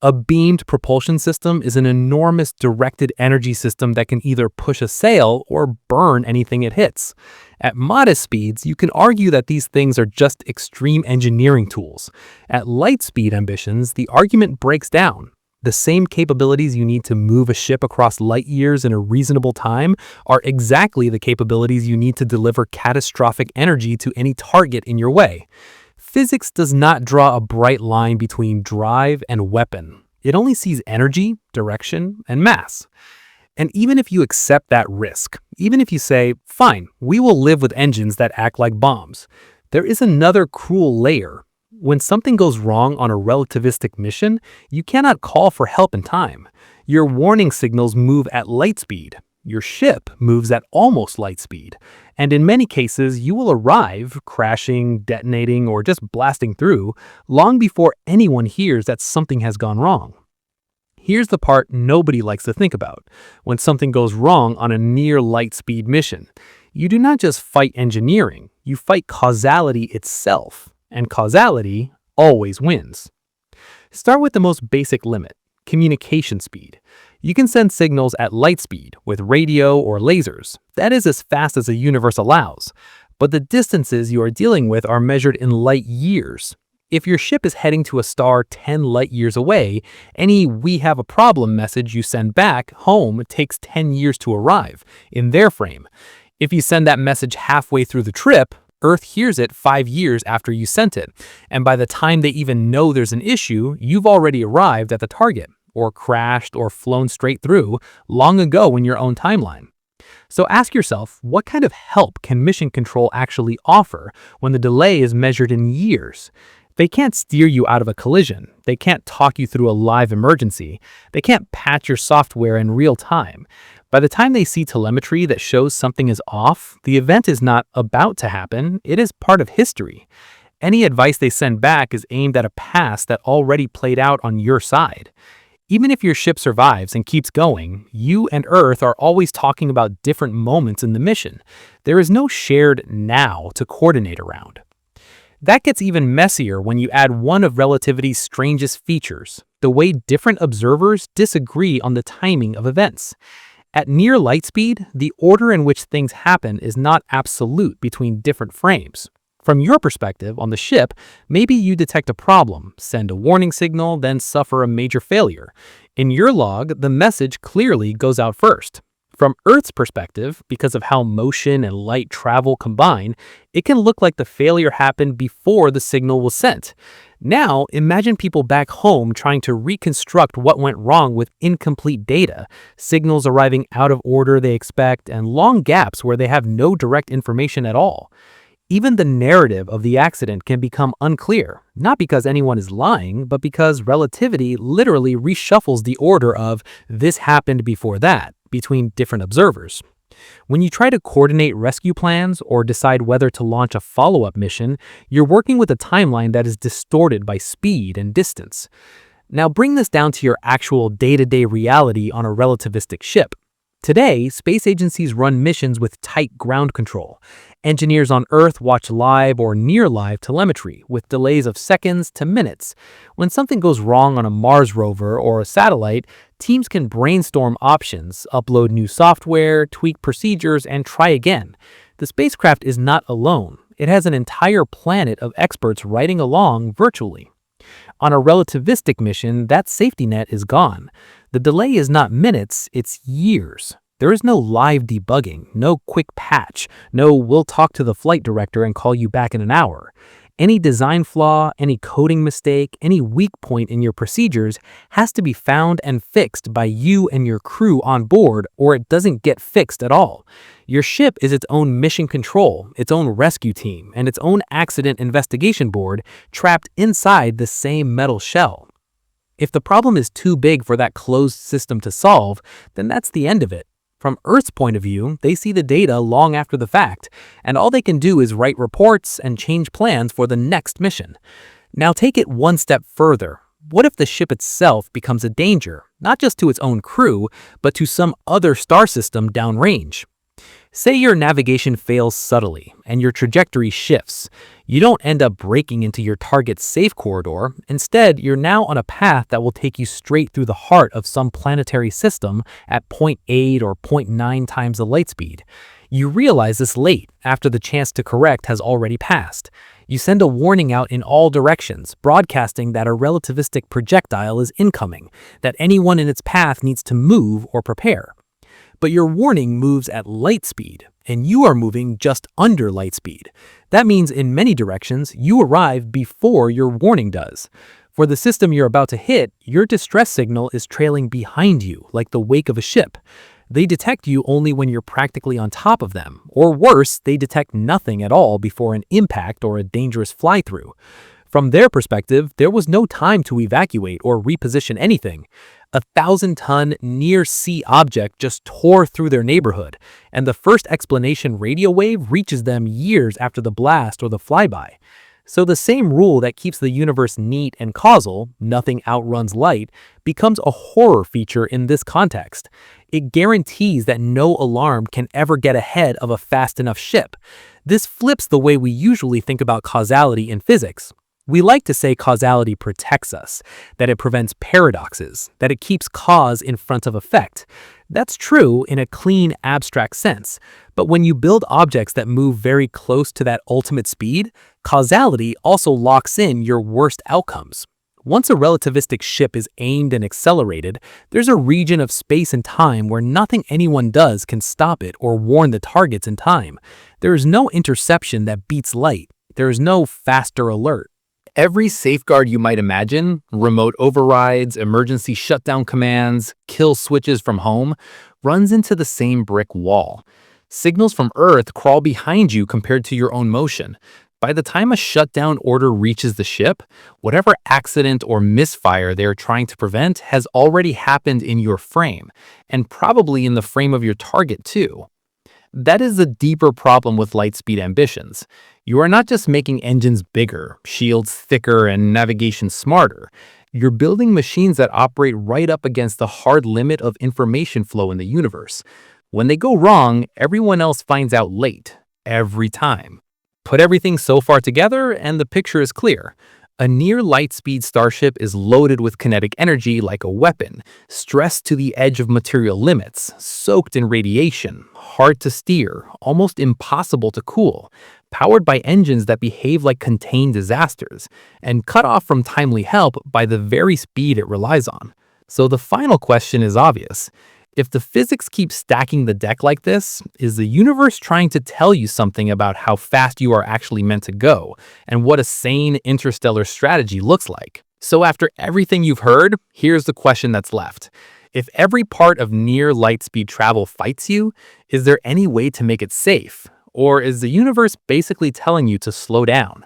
A beamed propulsion system is an enormous directed energy system that can either push a sail or burn anything it hits. At modest speeds, you can argue that these things are just extreme engineering tools. At light speed ambitions, the argument breaks down. The same capabilities you need to move a ship across light years in a reasonable time are exactly the capabilities you need to deliver catastrophic energy to any target in your way. Physics does not draw a bright line between drive and weapon. It only sees energy, direction, and mass. And even if you accept that risk, even if you say, fine, we will live with engines that act like bombs, there is another cruel layer. When something goes wrong on a relativistic mission, you cannot call for help in time. Your warning signals move at light speed. Your ship moves at almost light speed. And in many cases, you will arrive, crashing, detonating, or just blasting through, long before anyone hears that something has gone wrong. Here's the part nobody likes to think about. When something goes wrong on a near light speed mission, you do not just fight engineering, you fight causality itself. And causality always wins. Start with the most basic limit, communication speed. You can send signals at light speed with radio or lasers. That is as fast as the universe allows. But the distances you are dealing with are measured in light years. If your ship is heading to a star 10 light years away, any "we have a problem" message you send back home takes 10 years to arrive in their frame. If you send that message halfway through the trip, Earth hears it 5 years after you sent it, and by the time they even know there's an issue, you've already arrived at the target, or crashed or flown straight through long ago in your own timeline. So ask yourself, what kind of help can mission control actually offer when the delay is measured in years? They can't steer you out of a collision. They can't talk you through a live emergency. They can't patch your software in real time. By the time they see telemetry that shows something is off, the event is not about to happen, it is part of history. Any advice they send back is aimed at a past that already played out on your side. Even if your ship survives and keeps going, you and Earth are always talking about different moments in the mission. There is no shared now to coordinate around. That gets even messier when you add one of relativity's strangest features, the way different observers disagree on the timing of events. At near light speed, the order in which things happen is not absolute between different frames. From your perspective on the ship, maybe you detect a problem, send a warning signal, then suffer a major failure. In your log, the message clearly goes out first. From Earth's perspective, because of how motion and light travel combine, it can look like the failure happened before the signal was sent. Now, imagine people back home trying to reconstruct what went wrong with incomplete data, signals arriving out of order they expect, and long gaps where they have no direct information at all. Even the narrative of the accident can become unclear, not because anyone is lying, but because relativity literally reshuffles the order of "this happened before that" between different observers. When you try to coordinate rescue plans or decide whether to launch a follow-up mission, you're working with a timeline that is distorted by speed and distance. Now bring this down to your actual day-to-day reality on a relativistic ship. Today, space agencies run missions with tight ground control. Engineers on Earth watch live or near-live telemetry with delays of seconds to minutes. When something goes wrong on a Mars rover or a satellite, teams can brainstorm options, upload new software, tweak procedures, and try again. The spacecraft is not alone. It has an entire planet of experts riding along virtually. On a relativistic mission, that safety net is gone. The delay is not minutes, it's years. There is no live debugging, no quick patch, no "we'll talk to the flight director and call you back in an hour." Any design flaw, any coding mistake, any weak point in your procedures has to be found and fixed by you and your crew on board, or it doesn't get fixed at all. Your ship is its own mission control, its own rescue team, and its own accident investigation board trapped inside the same metal shell. If the problem is too big for that closed system to solve, then that's the end of it. From Earth's point of view, they see the data long after the fact, and all they can do is write reports and change plans for the next mission. Now take it one step further. What if the ship itself becomes a danger, not just to its own crew, but to some other star system downrange? Say your navigation fails subtly and your trajectory shifts. You don't end up breaking into your target's safe corridor. Instead, you're now on a path that will take you straight through the heart of some planetary system at zero point 0.8 or zero point 0.9 times the light speed. You realize this late, after the chance to correct has already passed. You send a warning out in all directions, broadcasting that a relativistic projectile is incoming, that anyone in its path needs to move or prepare. But your warning moves at light speed, and you are moving just under light speed. That means in many directions, you arrive before your warning does. For the system you're about to hit, your distress signal is trailing behind you, like the wake of a ship. They detect you only when you're practically on top of them, or worse, they detect nothing at all before an impact or a dangerous fly-through. From their perspective, there was no time to evacuate or reposition anything. A 1,000-ton near-sea object just tore through their neighborhood, and the first explanation radio wave reaches them years after the blast or the flyby. So the same rule that keeps the universe neat and causal, nothing outruns light, becomes a horror feature in this context. It guarantees that no alarm can ever get ahead of a fast enough ship. This flips the way we usually think about causality in physics. We like to say causality protects us, that it prevents paradoxes, that it keeps cause in front of effect. That's true in a clean, abstract sense. But when you build objects that move very close to that ultimate speed, causality also locks in your worst outcomes. Once a relativistic ship is aimed and accelerated, there's a region of space and time where nothing anyone does can stop it or warn the targets in time. There is no interception that beats light. There is no faster alert. Every safeguard you might imagine, remote overrides, emergency shutdown commands, kill switches from home, runs into the same brick wall. Signals from Earth crawl behind you compared to your own motion. By the time a shutdown order reaches the ship, whatever accident or misfire they are trying to prevent has already happened in your frame, and probably in the frame of your target too. That is a deeper problem with lightspeed ambitions. You are not just making engines bigger, shields thicker, and navigation smarter. You're building machines that operate right up against the hard limit of information flow in the universe. When they go wrong, everyone else finds out late, every time. Put everything so far together, and the picture is clear. A near-light-speed starship is loaded with kinetic energy like a weapon, stressed to the edge of material limits, soaked in radiation, hard to steer, almost impossible to cool, powered by engines that behave like contained disasters, and cut off from timely help by the very speed it relies on. So the final question is obvious. If the physics keep stacking the deck like this, is the universe trying to tell you something about how fast you are actually meant to go, and what a sane interstellar strategy looks like? So after everything you've heard, here's the question that's left. If every part of near light speed travel fights you, is there any way to make it safe? Or is the universe basically telling you to slow down?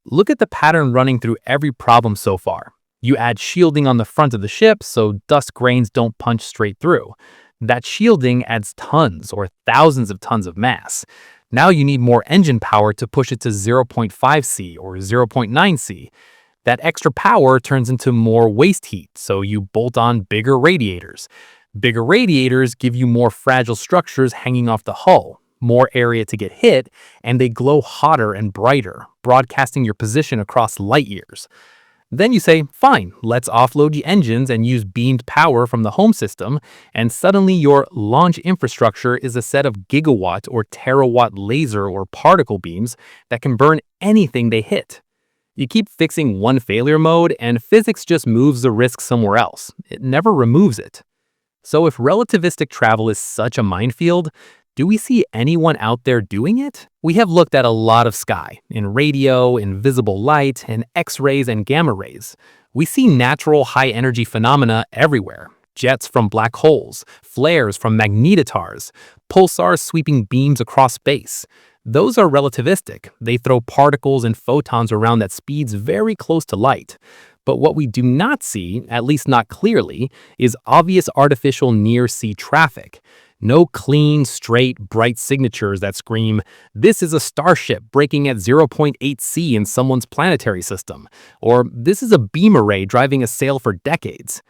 Look at the pattern running through every problem so far. You add shielding on the front of the ship so dust grains don't punch straight through. That shielding adds tons or thousands of tons of mass. Now you need more engine power to push it to 0.5 C or 0.9 C. That extra power turns into more waste heat, so you bolt on bigger radiators. Bigger radiators give you more fragile structures hanging off the hull, more area to get hit, and they glow hotter and brighter, broadcasting your position across light years. Then you say, fine, let's offload the engines and use beamed power from the home system, and suddenly your launch infrastructure is a set of gigawatt or terawatt laser or particle beams that can burn anything they hit. You keep fixing one failure mode, and physics just moves the risk somewhere else. It never removes it. So if relativistic travel is such a minefield, do we see anyone out there doing it? We have looked at a lot of sky, in radio, in visible light, in X-rays and gamma rays. We see natural high-energy phenomena everywhere. Jets from black holes, flares from magnetars, pulsars sweeping beams across space. Those are relativistic. They throw particles and photons around at speeds very close to light. But what we do not see, at least not clearly, is obvious artificial near-sea traffic. No clean, straight, bright signatures that scream, this is a starship breaking at 0.8 C in someone's planetary system, or this is a beam array driving a sail for decades.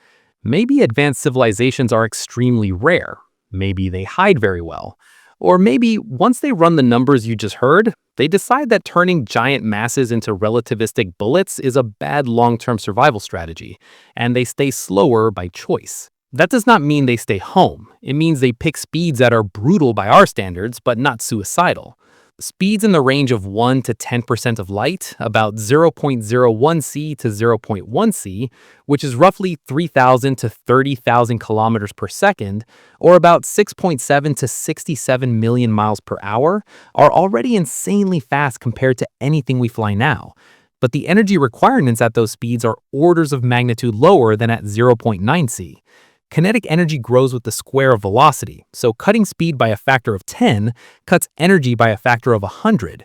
Maybe advanced civilizations are extremely rare. Maybe they hide very well. Or maybe once they run the numbers you just heard, they decide that turning giant masses into relativistic bullets is a bad long-term survival strategy, and they stay slower by choice. That does not mean they stay home. It means they pick speeds that are brutal by our standards, but not suicidal. Speeds in the range of 1 to 10% of light, about 0.01 C to 0.1 C, which is roughly 3,000 to 30,000 kilometers per second, or about 6.7 to 67 million miles per hour, are already insanely fast compared to anything we fly now. But the energy requirements at those speeds are orders of magnitude lower than at 0.9 C. Kinetic energy grows with the square of velocity, so cutting speed by a factor of 10 cuts energy by a factor of 100.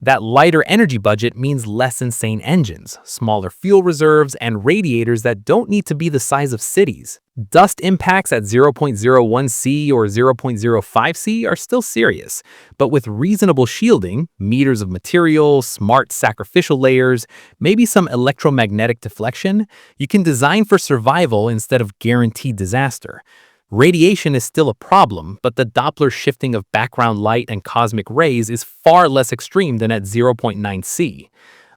That lighter energy budget means less insane engines, smaller fuel reserves, and radiators that don't need to be the size of cities. Dust impacts at 0.01 C or 0.05 C are still serious, but with reasonable shielding, meters of material, smart sacrificial layers, maybe some electromagnetic deflection, you can design for survival instead of guaranteed disaster. Radiation is still a problem, but the Doppler shifting of background light and cosmic rays is far less extreme than at 0.9 C.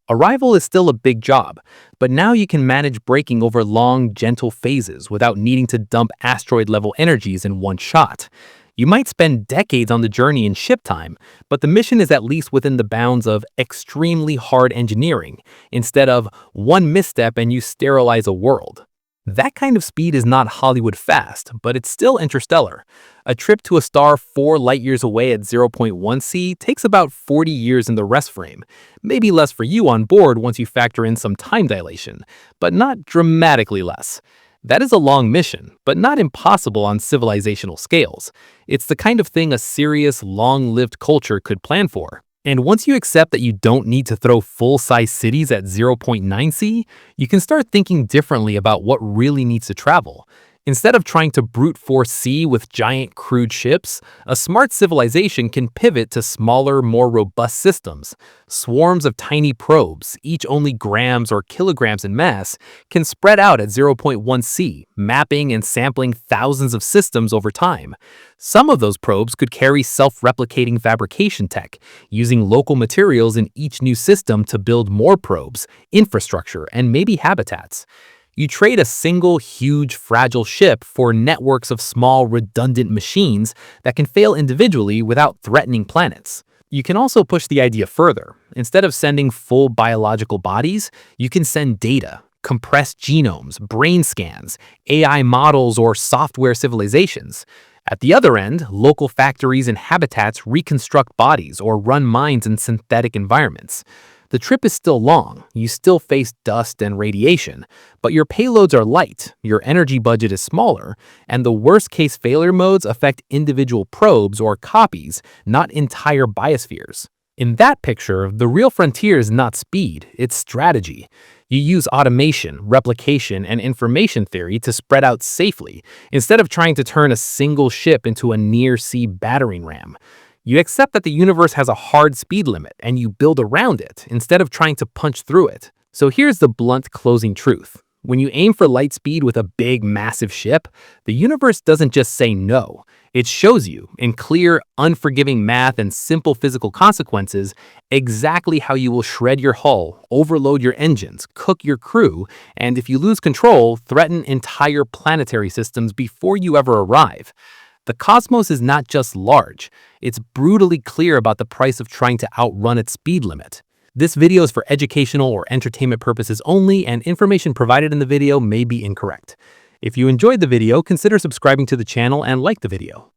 Arrival is still a big job, but now you can manage braking over long, gentle phases without needing to dump asteroid-level energies in one shot. You might spend decades on the journey in ship time, but the mission is at least within the bounds of extremely hard engineering, instead of one misstep and you sterilize a world. That kind of speed is not Hollywood fast, but it's still interstellar. A trip to a star 4 light-years away at 0.1 C takes about 40 years in the rest frame. Maybe less for you on board once you factor in some time dilation, but not dramatically less. That is a long mission, but not impossible on civilizational scales. It's the kind of thing a serious, long-lived culture could plan for. And once you accept that you don't need to throw full-size cities at 0.9 C, you can start thinking differently about what really needs to travel. Instead of trying to brute force sea with giant crude ships, a smart civilization can pivot to smaller, more robust systems. Swarms of tiny probes, each only grams or kilograms in mass, can spread out at zero point 0.1 C, mapping and sampling thousands of systems over time. Some of those probes could carry self-replicating fabrication tech, using local materials in each new system to build more probes, infrastructure, and maybe habitats. You trade a single, huge, fragile ship for networks of small, redundant machines that can fail individually without threatening planets. You can also push the idea further. Instead of sending full biological bodies, you can send data, compressed genomes, brain scans, AI models, or software civilizations. At the other end, local factories and habitats reconstruct bodies or run mines in synthetic environments. The trip is still long, you still face dust and radiation, but your payloads are light, your energy budget is smaller, and the worst-case failure modes affect individual probes or copies, not entire biospheres. In that picture, the real frontier is not speed, it's strategy. You use automation, replication, and information theory to spread out safely, instead of trying to turn a single ship into a near-sea battering ram. You accept that the universe has a hard speed limit, and you build around it instead of trying to punch through it. So here's the blunt closing truth. When you aim for light speed with a big, massive ship, the universe doesn't just say no. It shows you, in clear, unforgiving math and simple physical consequences, exactly how you will shred your hull, overload your engines, cook your crew, and if you lose control, threaten entire planetary systems before you ever arrive. The cosmos is not just large, it's brutally clear about the price of trying to outrun its speed limit. This video is for educational or entertainment purposes only, and information provided in the video may be incorrect. If you enjoyed the video, consider subscribing to the channel and like the video.